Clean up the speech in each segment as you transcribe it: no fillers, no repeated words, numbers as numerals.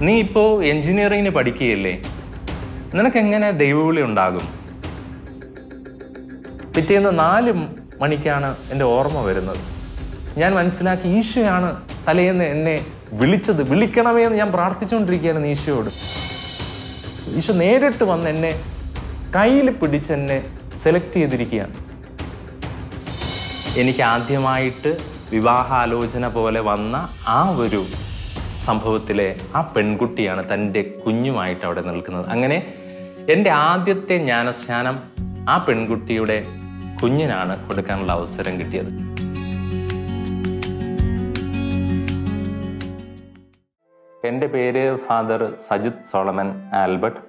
നീ ഇപ്പോൾ എൻജിനീയറിങ്ങിന് പഠിക്കുകയല്ലേ, നിനക്കെങ്ങനെ ദൈവവിളി ഉണ്ടാകും? പിറ്റേന്ന് 4 മണിക്കാണ് എൻ്റെ ഓർമ്മ വരുന്നത്. ഞാൻ മനസ്സിലാക്കി ഈശോയാണ് തലേന്ന് എന്നെ വിളിച്ചത്. വിളിക്കണമേ എന്ന് ഞാൻ പ്രാർത്ഥിച്ചുകൊണ്ടിരിക്കുകയാണ് ഈശോയോട്. ഈശോ നേരിട്ട് വന്ന് എന്നെ കയ്യിൽ പിടിച്ച് എന്നെ സെലക്ട് ചെയ്തിരിക്കുകയാണ്. എനിക്ക് ആദ്യമായിട്ട് വിവാഹാലോചന പോലെ വന്ന ആ ഒരു സംഭവത്തിലെ ആ പെൺകുട്ടിയാണ് തൻ്റെ കുഞ്ഞുമായിട്ട് അവിടെ നിൽക്കുന്നത്. അങ്ങനെ എൻ്റെ ആദ്യത്തെ ജ്ഞാനസ്നാനം ആ പെൺകുട്ടിയുടെ കുഞ്ഞിനാണ് കൊടുക്കാനുള്ള അവസരം കിട്ടിയത്. എൻ്റെ പേര് ഫാദർ സജിത് സോളമൻ ആൽബർട്ട്.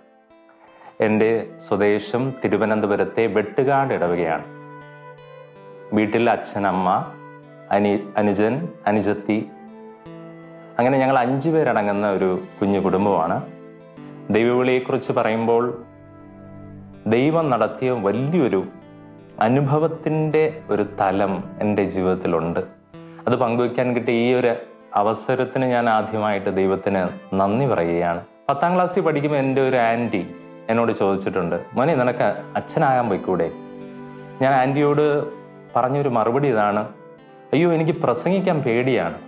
എൻ്റെ സ്വദേശം തിരുവനന്തപുരത്തെ വെട്ടുകാട് ഇടവകയാണ്. വീട്ടിൽ അച്ഛൻ, അമ്മ, അനുജൻ, അനുജത്തി, അങ്ങനെ ഞങ്ങൾ 5 പേരടങ്ങുന്ന ഒരു കുഞ്ഞു കുടുംബമാണ്. ദൈവവിളിയെക്കുറിച്ച് പറയുമ്പോൾ ദൈവം നടത്തിയ വലിയൊരു അനുഭവത്തിൻ്റെ ഒരു തലം എൻ്റെ ജീവിതത്തിലുണ്ട്. അത് പങ്കുവയ്ക്കാൻ കിട്ടിയ ഈ ഒരു അവസരത്തിന് ഞാൻ ആദ്യമായിട്ട് ദൈവത്തിന് നന്ദി പറയുകയാണ്. 10ാം ക്ലാസ്സിൽ പഠിക്കുമ്പോൾ എൻ്റെ ഒരു ആൻറ്റി എന്നോട് ചോദിച്ചിട്ടുണ്ട്, മോനെ നിനക്ക് അച്ഛനാകാൻ പോയിക്കൂടെ? ഞാൻ ആൻറ്റിയോട് പറഞ്ഞൊരു മറുപടി ഇതാണ്, അയ്യോ എനിക്ക് പ്രസംഗിക്കാൻ പേടിയാണ്.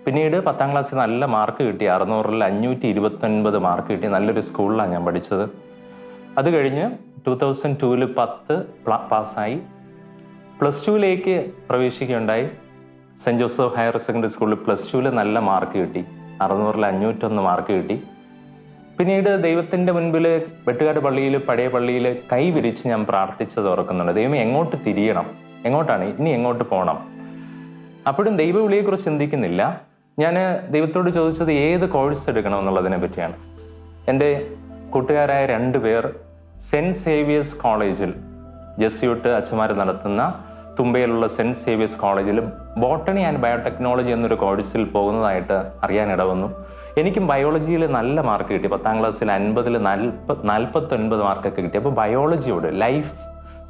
പിന്നീട് 10ാം ക്ലാസ്സിൽ നല്ല മാർക്ക് കിട്ടി, 600-ൽ 529 മാർക്ക് കിട്ടി. നല്ലൊരു സ്കൂളിലാണ് ഞാൻ പഠിച്ചത്. അത് കഴിഞ്ഞ് 2002-ൽ 10 പാസ്സായി. +2ലേക്ക് പ്രവേശിക്കുകയുണ്ടായി. സെൻറ് ജോസഫ് ഹയർ സെക്കൻഡറി സ്കൂളിൽ +2-ൽ നല്ല മാർക്ക് കിട്ടി, 600-ൽ 501 മാർക്ക് കിട്ടി. പിന്നീട് ദൈവത്തിൻ്റെ മുൻപിൽ വെട്ടുകാട് പള്ളിയിൽ, പഴയ പള്ളിയിൽ കൈ വിരിച്ച് ഞാൻ പ്രാർത്ഥിച്ചത് ഓർക്കുന്നുണ്ട്. ദൈവമേ എങ്ങോട്ട് തിരിയണം, എങ്ങോട്ടാണ് ഇനി, എങ്ങോട്ട് പോകണം? അപ്പോഴും ദൈവവിളിയെക്കുറിച്ച് ചിന്തിക്കുന്നില്ല. ഞാൻ ദൈവത്തോട് ചോദിച്ചത് ഏത് കോഴ്സ് എടുക്കണം എന്നുള്ളതിനെ പറ്റിയാണ്. എൻ്റെ കൂട്ടുകാരായ 2 പേർ സെൻറ്റ് സേവിയേഴ്സ് കോളേജിൽ, ജെസ്യൂട്ട് അച്ഛന്മാർ നടത്തുന്ന തുമ്പയിലുള്ള സെൻറ്റ് സേവിയേഴ്സ് കോളേജിൽ ബോട്ടണി ആൻഡ് ബയോടെക്നോളജി എന്നൊരു കോഴ്സിൽ പോകുന്നതായിട്ട് അറിയാനിട വന്നു. എനിക്കും ബയോളജിയിൽ നല്ല മാർക്ക് കിട്ടി. 10ാം ക്ലാസ്സിൽ 50-ൽ 49 മാർക്കൊക്കെ കിട്ടി. അപ്പോൾ ബയോളജിയോട്, ലൈഫ്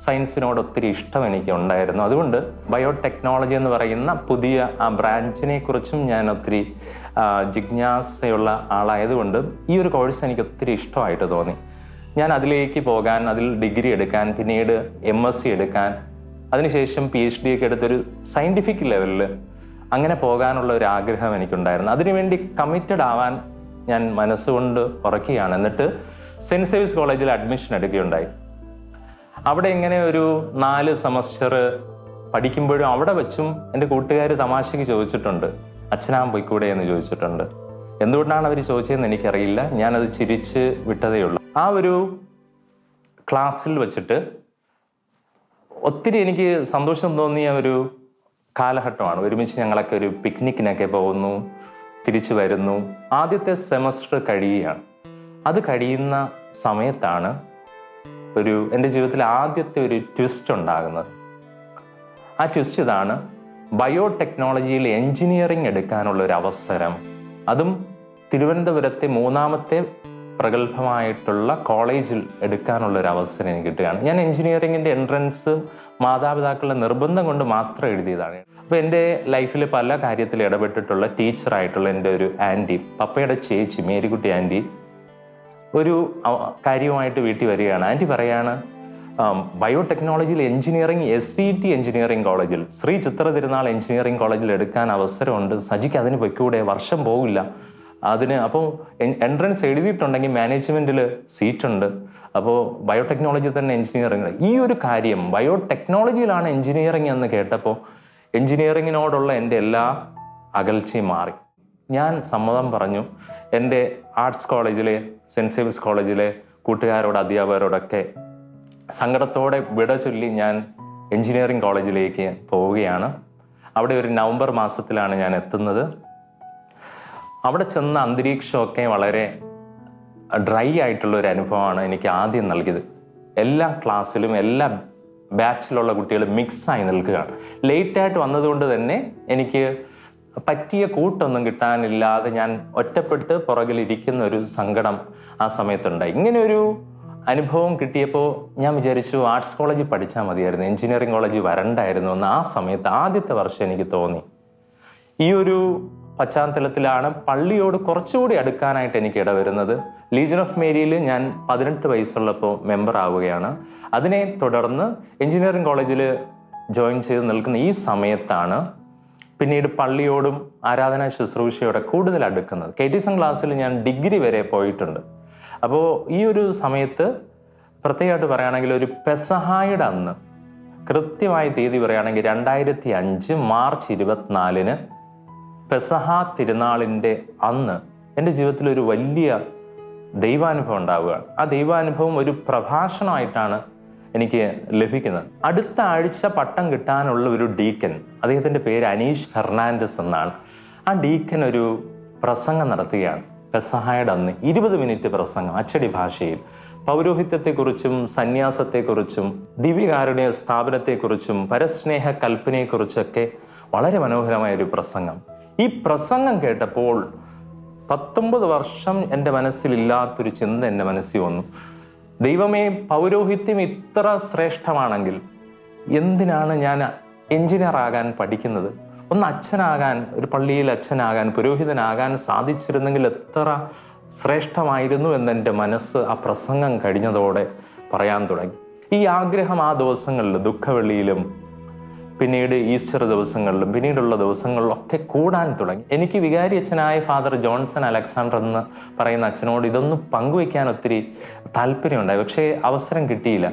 സയൻസിനോട് ഒത്തിരി ഇഷ്ടം എനിക്ക് ഉണ്ടായിരുന്നു. അതുകൊണ്ട് ബയോടെക്നോളജി എന്ന് പറയുന്ന പുതിയ ആ ബ്രാഞ്ചിനെ കുറിച്ചും ഞാൻ ഒത്തിരി ജിജ്ഞാസയുള്ള ആളായതുകൊണ്ട് ഈ ഒരു കോഴ്സ് എനിക്ക് ഒത്തിരി ഇഷ്ടമായിട്ട് തോന്നി. ഞാൻ അതിലേക്ക് പോകാൻ, അതിൽ ഡിഗ്രി എടുക്കാൻ, പിന്നീട് MSc എടുക്കാൻ, അതിനുശേഷം PhD ഒക്കെ എടുത്തൊരു സയൻറ്റിഫിക് ലെവലിൽ അങ്ങനെ പോകാനുള്ള ഒരു ആഗ്രഹം എനിക്കുണ്ടായിരുന്നു. അതിനുവേണ്ടി കമ്മിറ്റഡ് ആവാൻ ഞാൻ മനസ്സുകൊണ്ട് ഉറക്കുകയാണ്. എന്നിട്ട് സെൻറ്റ് സേവിയേഴ്സ് കോളേജിൽ അഡ്മിഷൻ എടുക്കുകയുണ്ടായി. അവിടെ ഇങ്ങനെ ഒരു 4 സെമസ്റ്റർ പഠിക്കുമ്പോഴും അവിടെ വെച്ചും എൻ്റെ കൂട്ടുകാർ തമാശയ്ക്ക് ചോദിച്ചിട്ടുണ്ട്, അച്ഛനാകാൻ പോയിക്കൂടെ എന്ന് ചോദിച്ചിട്ടുണ്ട്. എന്തുകൊണ്ടാണ് അവർ ചോദിച്ചതെന്ന് എനിക്കറിയില്ല. ഞാനത് ചിരിച്ച് വിട്ടതേ ഉള്ളൂ. ആ ഒരു ക്ലാസ്സിൽ വെച്ചിട്ട് ഒത്തിരി എനിക്ക് സന്തോഷം തോന്നിയ ഒരു കാലഘട്ടമാണ്. ഒരുമിച്ച് ഞങ്ങളൊക്കെ ഒരു പിക്നിക്കിനൊക്കെ പോകുന്നു, തിരിച്ചു വരുന്നു. ആദ്യത്തെ സെമസ്റ്റർ കഴിയുകയാണ്. അത് കഴിയുന്ന സമയത്താണ് എൻ്റെ ജീവിതത്തിൽ ആദ്യത്തെ ഒരു ട്വിസ്റ്റ് ഉണ്ടാകുന്നത്. ആ ട്വിസ്റ്റ് ഇതാണ്, ബയോടെക്നോളജിയിൽ എൻജിനീയറിംഗ് എടുക്കാനുള്ള ഒരു അവസരം, അതും തിരുവനന്തപുരത്തെ 3ാമത്തെ പ്രഗത്ഭമായിട്ടുള്ള കോളേജിൽ എടുക്കാനുള്ള ഒരു അവസരം എനിക്ക് കിട്ടുകയാണ്. ഞാൻ എൻജിനീയറിംഗിൻ്റെ എൻട്രൻസ് മാതാപിതാക്കളുടെ നിർബന്ധം കൊണ്ട് മാത്രം എഴുതിയതാണ്. അപ്പോൾ എൻ്റെ ലൈഫിൽ പല കാര്യത്തിൽ ഇടപെട്ടിട്ടുള്ള ടീച്ചറായിട്ടുള്ള എൻ്റെ ഒരു ആൻറ്റി, പപ്പയുടെ ചേച്ചി മേരിക്കുട്ടി ആൻറ്റി, ഒരു കാര്യവുമായിട്ട് വീട്ടിൽ വരികയാണ്. ആൻറ്റി പറയാണ്, ബയോടെക്നോളജിയിൽ എൻജിനീയറിംഗ് SCT എൻജിനീയറിംഗ് കോളേജിൽ, ശ്രീ ചിത്ര തിരുനാൾ എൻജിനീയറിംഗ് കോളേജിൽ എടുക്കാൻ അവസരമുണ്ട്, സജിക്ക് അതിന് പൊയ്ക്കൂടെ, വർഷം പോകില്ല അതിന്. അപ്പോൾ എൻട്രൻസ് എഴുതിയിട്ടുണ്ടെങ്കിൽ മാനേജ്മെൻറ്റിൽ സീറ്റുണ്ട്, അപ്പോൾ ബയോടെക്നോളജി തന്നെ എൻജിനീയറിംഗ്. ഈ ഒരു കാര്യം ബയോടെക്നോളജിയിലാണ് എൻജിനീയറിംഗ് എന്ന് കേട്ടപ്പോൾ എൻജിനീയറിങ്ങിനോടുള്ള എൻ്റെ എല്ലാ അകൽച്ചയും മാറി. ഞാൻ സമ്മതം പറഞ്ഞു. എൻ്റെ ആർട്സ് കോളേജിലെ, സെൻറ്റ് സേവിയേഴ്സ് കോളേജിലെ കൂട്ടുകാരോട്, അധ്യാപകരോടൊക്കെ സങ്കടത്തോടെ വിട ചൊല്ലി ഞാൻ എൻജിനീയറിംഗ് കോളേജിലേക്ക് പോവുകയാണ്. അവിടെ ഒരു നവംബർ മാസത്തിലാണ് ഞാൻ എത്തുന്നത്. അവിടെ ചെന്ന അന്തരീക്ഷമൊക്കെ വളരെ ഡ്രൈ ആയിട്ടുള്ള ഒരു അനുഭവമാണ് എനിക്ക് ആദ്യം നൽകിയത്. എല്ലാ ക്ലാസ്സിലും എല്ലാ ബാച്ചിലുള്ള കുട്ടികൾ മിക്സായി നിൽക്കുകയാണ്. ലേറ്റായിട്ട് വന്നതുകൊണ്ട് തന്നെ എനിക്ക് പറ്റിയ കൂട്ടൊന്നും കിട്ടാനില്ലാതെ ഞാൻ ഒറ്റപ്പെട്ട് പുറകിലിരിക്കുന്ന ഒരു സങ്കടം ആ സമയത്തുണ്ടായി. ഇങ്ങനെ ഒരു അനുഭവം കിട്ടിയപ്പോൾ ഞാൻ വിചാരിച്ചു ആർട്സ് കോളേജിൽ പഠിച്ചാൽ മതിയായിരുന്നു, എഞ്ചിനീയറിംഗ് കോളേജിൽ വരണ്ടായിരുന്നു എന്ന് ആ സമയത്ത് ആദ്യത്തെ വർഷം എനിക്ക് തോന്നി. ഈ ഒരു പശ്ചാത്തലത്തിലാണ് പള്ളിയോട് കുറച്ചുകൂടി അടുക്കാനായിട്ട് എനിക്ക് ഇടവരുന്നത്. ലീജൻ ഓഫ് മേരിയിൽ ഞാൻ 18 വയസ്സുള്ളപ്പോൾ മെമ്പർ ആവുകയാണ്. അതിനെ തുടർന്ന് എഞ്ചിനീയറിംഗ് കോളേജിൽ ജോയിൻ ചെയ്ത് നിൽക്കുന്ന ഈ സമയത്താണ് പിന്നീട് പള്ളിയോടും ആരാധനാ ശുശ്രൂഷയോടെ കൂടുതൽ അടുക്കുന്നത്. KTSM ക്ലാസ്സിൽ ഞാൻ ഡിഗ്രി വരെ പോയിട്ടുണ്ട്. അപ്പോൾ ഈ ഒരു സമയത്ത് പ്രത്യേകമായിട്ട് പറയുകയാണെങ്കിൽ ഒരു പെസഹായുടെ അന്ന്, കൃത്യമായ തീയതി പറയുകയാണെങ്കിൽ 2005 മാർച്ച് 24 പെസഹ തിരുനാളിൻ്റെ അന്ന് എൻ്റെ ജീവിതത്തിൽ ഒരു വലിയ ദൈവാനുഭവം ഉണ്ടാവുകയാണ്. ആ ദൈവാനുഭവം ഒരു പ്രഭാഷണമായിട്ടാണ് എനിക്ക് ലഭിക്കുന്നത്. അടുത്ത ആഴ്ച പട്ടം കിട്ടാനുള്ള ഒരു ഡീക്കൻ, അദ്ദേഹത്തിൻ്റെ പേര് അനീഷ് ഫെർണാണ്ടസ് എന്നാണ്. ആ ഡീക്കൻ ഒരു പ്രസംഗം നടത്തുകയാണ്. പെസഹായുടെ അന്ന് 20 മിനിറ്റ് പ്രസംഗം അച്ചടി ഭാഷയിൽ പൗരോഹിത്യത്തെക്കുറിച്ചും സന്യാസത്തെക്കുറിച്ചും ദിവ്യകാരുണ്യ സ്ഥാപനത്തെക്കുറിച്ചും പരസ്നേഹ കൽപ്പനയെക്കുറിച്ചൊക്കെ വളരെ മനോഹരമായ ഒരു പ്രസംഗം. ഈ പ്രസംഗം കേട്ടപ്പോൾ 19 വർഷം എൻ്റെ മനസ്സിലില്ലാത്തൊരു ചിന്ത എൻ്റെ മനസ്സിൽ വന്നു. ദൈവമേ, പൗരോഹിത്യം ഇത്ര ശ്രേഷ്ഠമാണെങ്കിൽ എന്തിനാണ് ഞാൻ എഞ്ചിനീയർ ആകാൻ പഠിക്കുന്നത്? ഒന്ന് അച്ഛനാകാൻ, ഒരു പള്ളിയിൽ അച്ഛനാകാൻ, പുരോഹിതനാകാൻ സാധിച്ചിരുന്നെങ്കിൽ എത്ര ശ്രേഷ്ഠമായിരുന്നു എന്നെൻ്റെ മനസ്സ് ആ പ്രസംഗം കഴിഞ്ഞതോടെ പറയാൻ തുടങ്ങി. ഈ ആഗ്രഹം ആ ദിവസങ്ങളിൽ, ദുഃഖവെള്ളിയിലും പിന്നീട് ഈസ്റ്റർ ദിവസങ്ങളിലും പിന്നീടുള്ള ദിവസങ്ങളിലൊക്കെ കൂടാൻ തുടങ്ങി. എനിക്ക് വികാരി അച്ഛനായ ഫാദർ ജോൺസൺ അലക്സാണ്ടർ എന്ന് പറയുന്ന അച്ഛനോട് ഇതൊന്ന് പങ്കുവയ്ക്കാൻ ഒത്തിരി താല്പര്യമുണ്ടായി. പക്ഷേ അവസരം കിട്ടിയില്ല.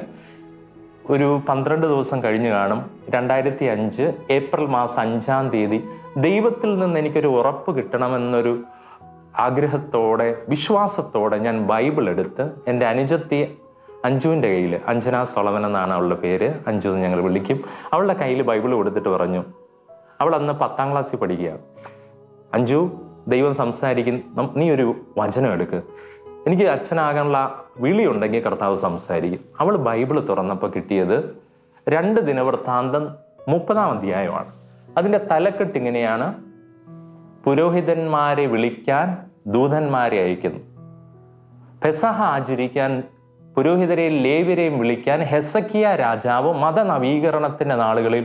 ഒരു 12 ദിവസം കഴിഞ്ഞു കാണും. 2005 ഏപ്രിൽ മാസം 5-ാം തീയതി ദൈവത്തിൽ നിന്ന് എനിക്കൊരു ഉറപ്പ് കിട്ടണമെന്നൊരു ആഗ്രഹത്തോടെ, വിശ്വാസത്തോടെ ഞാൻ ബൈബിൾ എടുത്ത് എൻ്റെ അനുജത്തി അഞ്ജുവിൻ്റെ കയ്യിൽ, അഞ്ജന സോളമൻ എന്നാണ് അവളുടെ പേര്, അഞ്ജു എന്ന് ഞങ്ങൾ വിളിക്കും, അവളുടെ കയ്യിൽ ബൈബിൾ കൊടുത്തിട്ട് പറഞ്ഞു. അവൾ അന്ന് 10ാം ക്ലാസ്സിൽ പഠിക്കുകയാണ്. അഞ്ജു, ദൈവം സംസാരിക്കും, നീ ഒരു വചനം എടുക്ക്, എനിക്ക് അച്ഛനാകാനുള്ള വിളിയുണ്ടെങ്കിൽ കർത്താവ് സംസാരിക്കും. അവൾ ബൈബിൾ തുറന്നപ്പോൾ കിട്ടിയത് 2 ദിനവൃത്താന്തം 30-ാം അധ്യായമാണ്. അതിൻ്റെ തലക്കെട്ട് ഇങ്ങനെയാണ്: പുരോഹിതന്മാരെ വിളിക്കാൻ ദൂതന്മാരെ അയക്കുന്നു. പെസഹ ആചരിക്കാൻ പുരോഹിതരെയും ലേവ്യരെയും വിളിക്കാൻ ഹെസക്കിയ രാജാവ് മതനവീകരണത്തിന്റെ നാളുകളിൽ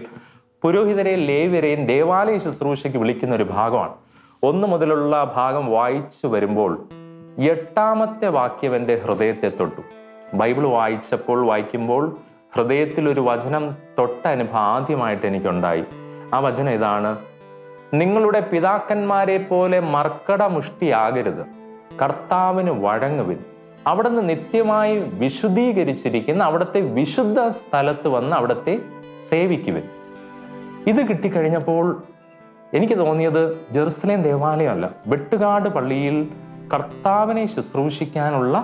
പുരോഹിതരെയും ലേവ്യരെയും ദേവാലയ ശുശ്രൂഷയ്ക്ക് വിളിക്കുന്ന ഒരു ഭാഗമാണ്. 1 മുതലുള്ള ഭാഗം വായിച്ചു വരുമ്പോൾ 8ാമത്തെ വാക്യം എൻ്റെ ഹൃദയത്തെ തൊട്ടു. ബൈബിൾ വായിക്കുമ്പോൾ ഹൃദയത്തിൽ ഒരു വചനം തൊട്ട അനുഭവം ആദ്യമായിട്ട് എനിക്കുണ്ടായി. ആ വചനം ഇതാണ്: നിങ്ങളുടെ പിതാക്കന്മാരെ പോലെ മർക്കട മുഷ്ടിയാകരുത്, കർത്താവിന് വഴങ്ങുവിൻ, അവിടുന്ന് നിത്യമായി വിശുദ്ധീകരിച്ചിരിക്കുന്ന അവിടുത്തെ വിശുദ്ധ സ്ഥലത്ത് വന്ന് അവിടുത്തെ സേവിക്കുവിൻ. ഇത് കിട്ടിക്കഴിഞ്ഞപ്പോൾ എനിക്ക് തോന്നിയത് ജെറുസലേം ദേവാലയമല്ല, വെട്ടുകാട് പള്ളിയിൽ കർത്താവിനെ ശുശ്രൂഷിക്കാനുള്ള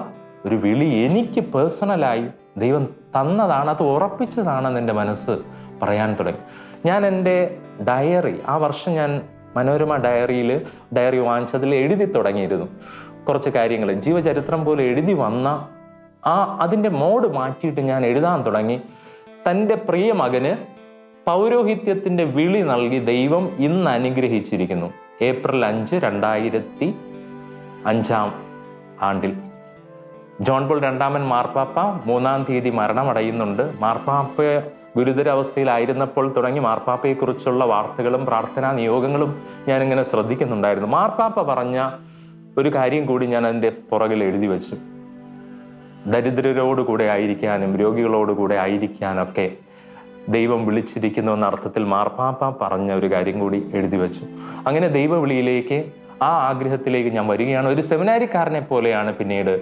ഒരു വിളി എനിക്ക് പേഴ്സണലായി ദൈവം തന്നതാണ്, അത് ഉറപ്പിച്ചതാണെന്ന് എൻ്റെ മനസ്സ് പറയാൻ തുടങ്ങി. ഞാൻ എൻ്റെ ഡയറി, ആ വർഷം ഞാൻ മനോരമ ഡയറി വാങ്ങിച്ചതിൽ എഴുതി തുടങ്ങിയിരുന്നു കുറച്ച് കാര്യങ്ങൾ. ജീവചരിത്രം പോലെ എഴുതി വന്ന അതിൻ്റെ മോഡ് മാറ്റിയിട്ട് ഞാൻ എഴുതാൻ തുടങ്ങി. തൻ്റെ പ്രിയ മകന് പൗരോഹിത്യത്തിൻ്റെ വിളി നൽകി ദൈവം ഇന്ന് അനുഗ്രഹിച്ചിരിക്കുന്നു. ഏപ്രിൽ 5, 2005 ആണ്ടിൽ ജോൺ പോൾ II മാർപ്പാപ്പ 3-ാം തീയതി മരണമടയുന്നുണ്ട്. മാർപ്പാപ്പ ഗുരുതരാവസ്ഥയിലായിരുന്നപ്പോൾ തുടങ്ങി മാർപ്പാപ്പയെക്കുറിച്ചുള്ള വാർത്തകളും പ്രാർത്ഥനാ നിയോഗങ്ങളും ഞാനിങ്ങനെ ശ്രദ്ധിക്കുന്നുണ്ടായിരുന്നു. മാർപ്പാപ്പ പറഞ്ഞ ഒരു കാര്യം കൂടി ഞാൻ അതിൻ്റെ പുറകിൽ എഴുതി വെച്ചു: ദരിദ്രരോടുകൂടെ ആയിരിക്കാനും രോഗികളോടുകൂടെ ആയിരിക്കാനൊക്കെ ദൈവം വിളിച്ചിരിക്കുന്നു എന്ന അർത്ഥത്തിൽ മാർപ്പാപ്പ പറഞ്ഞ ഒരു കാര്യം കൂടി എഴുതി വെച്ചു. അങ്ങനെ ദൈവവിളിയിലേക്ക്, ആ ആഗ്രഹത്തിലേക്ക് ഞാൻ വരികയാണ്. ഒരു സെമിനാരിക്കാരനെ പോലെയാണ് പിന്നീട്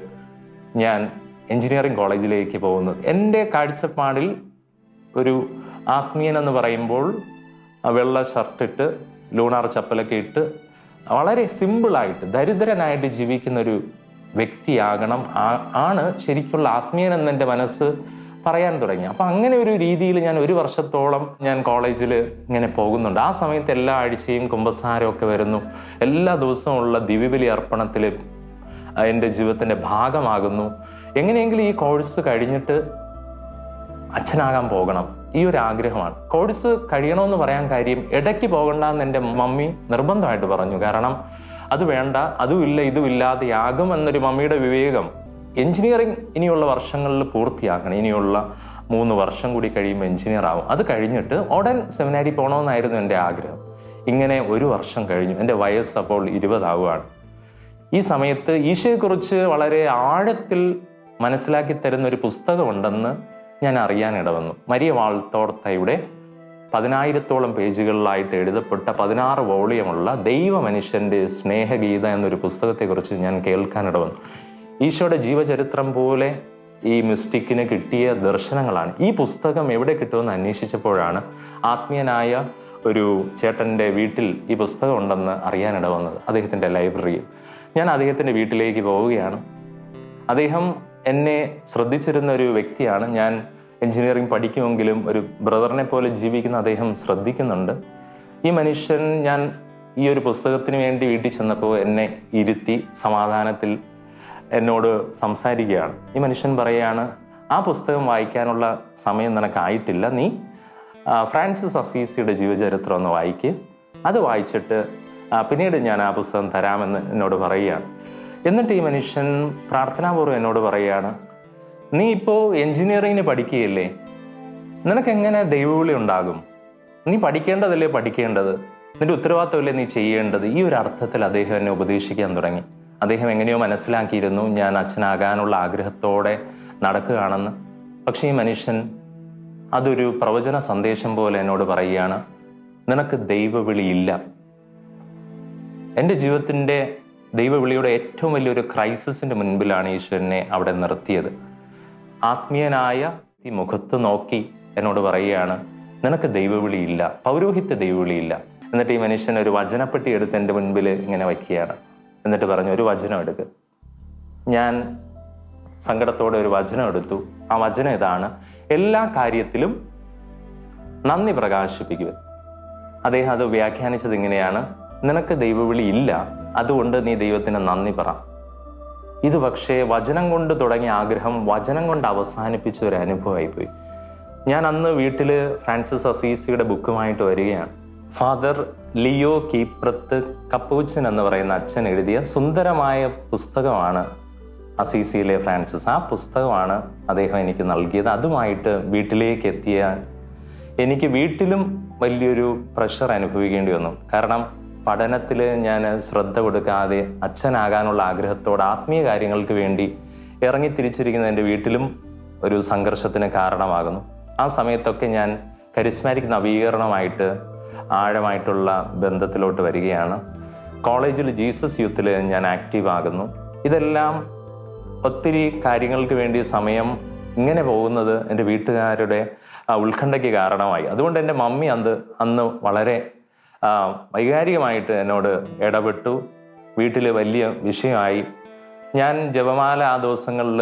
ഞാൻ എഞ്ചിനീയറിംഗ് കോളേജിലേക്ക് പോകുന്നത്. എൻ്റെ കാഴ്ചപ്പാടിൽ ഒരു ആത്മീയൻ എന്ന് പറയുമ്പോൾ വെള്ള ഷർട്ടിട്ട് ലൂണാർ ചപ്പലൊക്കെ ഇട്ട് വളരെ സിമ്പിളായിട്ട് ദരിദ്രനായിട്ട് ജീവിക്കുന്ന ഒരു വ്യക്തിയാകണം ആണ് ശരിക്കുള്ള ആത്മീയൻ എന്ന് എൻ്റെ മനസ്സ് പറയാൻ തുടങ്ങി. അപ്പം അങ്ങനെ ഒരു രീതിയിൽ ഞാൻ 1 വർഷത്തോളം ഞാൻ കോളേജിൽ ഇങ്ങനെ പോകുന്നുണ്ട്. ആ സമയത്ത് എല്ലാ ആഴ്ചയും കുമ്പസാരമൊക്കെ വരുന്നു. എല്ലാ ദിവസവും ഉള്ള ദിവ്യബലി അർപ്പണത്തിൽ എൻ്റെ ജീവിതത്തിൻ്റെ ഭാഗമാകുന്നു. എങ്ങനെയെങ്കിലും ഈ കോഴ്സ് കഴിഞ്ഞിട്ട് അച്ഛനാകാൻ പോകണം, ഈ ഒരു ആഗ്രഹമാണ്. കോഴ്സ് കഴിയണമെന്ന് പറയാൻ കാര്യം, ഇടയ്ക്ക് പോകണ്ടെന്ന് എൻ്റെ മമ്മി നിർബന്ധമായിട്ട് പറഞ്ഞു. കാരണം അത് വേണ്ട, അതും ഇല്ല ഇതും ഇല്ലാതെയാകും എന്നൊരു മമ്മിയുടെ വിവേകം. എഞ്ചിനീയറിംഗ് ഇനിയുള്ള വർഷങ്ങളിൽ പൂർത്തിയാക്കണം. ഇനിയുള്ള 3 വർഷം കൂടി കഴിയുമ്പോൾ എഞ്ചിനീയർ ആവും. അത് കഴിഞ്ഞിട്ട് ഉടൻ സെമിനാരി പോകണമെന്നായിരുന്നു എൻ്റെ ആഗ്രഹം. ഇങ്ങനെ 1 വർഷം കഴിഞ്ഞു. എൻ്റെ വയസ്സ് അപ്പോൾ 20 ആവുകയാണ്. ഈ സമയത്ത് ഈശോയെക്കുറിച്ച് വളരെ ആഴത്തിൽ മനസ്സിലാക്കി തരുന്ന ഒരു പുസ്തകമുണ്ടെന്ന് ഞാൻ അറിയാനിട വന്നു. മരിയ വാൾത്തോർത്തയുടെ 10,000-ഓളം പേജുകളിലായിട്ട് എഴുതപ്പെട്ട 16 വോളിയമുള്ള ദൈവ മനുഷ്യൻ്റെ സ്നേഹഗീത എന്നൊരു പുസ്തകത്തെക്കുറിച്ച് ഞാൻ കേൾക്കാനിട വന്നു. ഈശോയുടെ ജീവചരിത്രം പോലെ ഈ മിസ്റ്റിക്കിന് കിട്ടിയ ദർശനങ്ങളാണ്. ഈ പുസ്തകം എവിടെ കിട്ടുമെന്ന് അന്വേഷിച്ചപ്പോഴാണ് ആത്മീയനായ ഒരു ചേട്ടൻ്റെ വീട്ടിൽ ഈ പുസ്തകം ഉണ്ടെന്ന് അറിയാനിട വന്നത്, അദ്ദേഹത്തിൻ്റെ ലൈബ്രറിയിൽ. ഞാൻ അദ്ദേഹത്തിൻ്റെ വീട്ടിലേക്ക് പോവുകയാണ്. അദ്ദേഹം എന്നെ ശ്രദ്ധിച്ചിരുന്ന ഒരു വ്യക്തിയാണ്. ഞാൻ എഞ്ചിനീയറിംഗ് പഠിക്കുമെങ്കിലും ഒരു ബ്രദറിനെ പോലെ ജീവിക്കുന്ന അദ്ദേഹം ശ്രദ്ധിക്കുന്നുണ്ട്. ഈ മനുഷ്യൻ, ഞാൻ ഈ ഒരു പുസ്തകത്തിന് വേണ്ടി വീട്ടിൽ ചെന്നപ്പോൾ എന്നെ ഇരുത്തി സമാധാനത്തിൽ എന്നോട് സംസാരിക്കുകയാണ്. ഈ മനുഷ്യൻ പറയുകയാണ്, ആ പുസ്തകം വായിക്കാനുള്ള സമയം നിനക്കായിട്ടില്ല, നീ ഫ്രാൻസിസ് അസീസിയുടെ ജീവചരിത്രം ഒന്ന് വായിക്കുക, അത് വായിച്ചിട്ട് പിന്നീട് ഞാൻ ആ പുസ്തകം തരാമെന്ന് എന്നോട് പറയുകയാണ്. എന്നിട്ട് ഈ മനുഷ്യൻ പ്രാർത്ഥനാപൂർവ്വം എന്നോട് പറയുകയാണ്, നീ ഇപ്പോൾ എഞ്ചിനീയറിങ്ങിന് പഠിക്കുകയല്ലേ, നിനക്കെങ്ങനെ ദൈവവിളി ഉണ്ടാകും? നീ പഠിക്കേണ്ടതല്ലേ പഠിക്കേണ്ടത്, നിന്റെ ഉത്തരവാദിത്തമല്ലേ നീ ചെയ്യേണ്ടത്? ഈ ഒരു അർത്ഥത്തിൽ അദ്ദേഹം എന്നെ ഉപദേശിക്കാൻ തുടങ്ങി. അദ്ദേഹം എങ്ങനെയോ മനസ്സിലാക്കിയിരുന്നു ഞാൻ അച്ഛനാകാനുള്ള ആഗ്രഹത്തോടെ നടക്കുകയാണെന്ന്. പക്ഷേ ഈ മനുഷ്യൻ അതൊരു പ്രവചന സന്ദേശം പോലെ എന്നോട് പറയുകയാണ്, നിനക്ക് ദൈവവിളിയില്ല. എൻ്റെ ജീവിതത്തിൻ്റെ ദൈവവിളിയുടെ ഏറ്റവും വലിയൊരു ക്രൈസിസിൻ്റെ മുൻപിലാണ് ഈശ്വരനെ അവിടെ നിർത്തിയത്. ആത്മീയനായ ഈ മുഖത്ത് നോക്കി എന്നോട് പറയുകയാണ്, നിനക്ക് ദൈവവിളിയില്ല, പൗരോഹിത്യ ദൈവവിളിയില്ല. എന്നിട്ട് ഈ മനുഷ്യൻ ഒരു വചനപ്പെട്ടി എടുത്ത് എൻ്റെ മുൻപിൽ ഇങ്ങനെ വയ്ക്കുകയാണ്. എന്നിട്ട് പറഞ്ഞു, ഒരു വചനം എടുക്ക്. ഞാൻ സങ്കടത്തോടെ ഒരു വചനം എടുത്തു. ആ വചനം ഇതാണ്, എല്ലാ കാര്യത്തിലും നന്ദി പ്രകാശിപ്പിക്കുക. അദ്ദേഹം അത് വ്യാഖ്യാനിച്ചത് ഇങ്ങനെയാണ്, നിനക്ക് ദൈവവിളി ഇല്ല, അതുകൊണ്ട് നീ ദൈവത്തിന് നന്ദി പറ. ഇത് പക്ഷേ വചനം കൊണ്ട് തുടങ്ങിയ ആഗ്രഹം വചനം കൊണ്ട് അവസാനിപ്പിച്ച ഒരു അനുഭവമായിപ്പോയി. ഞാൻ അന്ന് വീട്ടിൽ ഫ്രാൻസിസ് അസീസിയുടെ ബുക്കുമായിട്ട് വരികയാണ്. ഫാദർ ലിയോ കീപ്രത്ത് കപ്പൂച്ചൻ എന്ന് പറയുന്ന അച്ഛൻ എഴുതിയ സുന്ദരമായ പുസ്തകമാണ് അസീസിയിലെ ഫ്രാൻസിസ്. ആ പുസ്തകമാണ് അദ്ദേഹം എനിക്ക് നൽകിയത്. അതുമായിട്ട് വീട്ടിലേക്ക് എത്തിയ എനിക്ക് വീട്ടിലും വലിയൊരു പ്രഷർ അനുഭവിക്കേണ്ടി വന്നു. കാരണം പഠനത്തിൽ ഞാൻ ശ്രദ്ധ കൊടുക്കാതെ അച്ഛനാകാനുള്ള ആഗ്രഹത്തോടെ ആത്മീയ കാര്യങ്ങൾക്ക് വേണ്ടി ഇറങ്ങിത്തിരിച്ചിരിക്കുന്ന എൻ്റെ വീട്ടിലും ഒരു സംഘർഷത്തിന് കാരണമാകുന്നു. ആ സമയത്തൊക്കെ ഞാൻ കരിസ്മാറ്റിക് നവീകരണമായിട്ട് ആഴമായിട്ടുള്ള ബന്ധത്തിലോട്ട് വരികയാണ്. കോളേജിൽ ജീസസ് യൂത്തിൽ ഞാൻ ആക്റ്റീവ് ആകുന്നു. ഇതെല്ലാം ഒത്തിരി കാര്യങ്ങൾക്ക് വേണ്ടി സമയം ഇങ്ങനെ പോകുന്നത് എൻ്റെ വീട്ടുകാരുടെ ഉത്കണ്ഠയ്ക്ക് കാരണമായി. അതുകൊണ്ട് എൻ്റെ മമ്മി അന്ന് വളരെ വൈകാരികമായിട്ട് എന്നോട് ഇടപെട്ടു. വീട്ടിൽ വലിയ വിഷയമായി. ഞാൻ ജപമാല ആ ദിവസങ്ങളിൽ,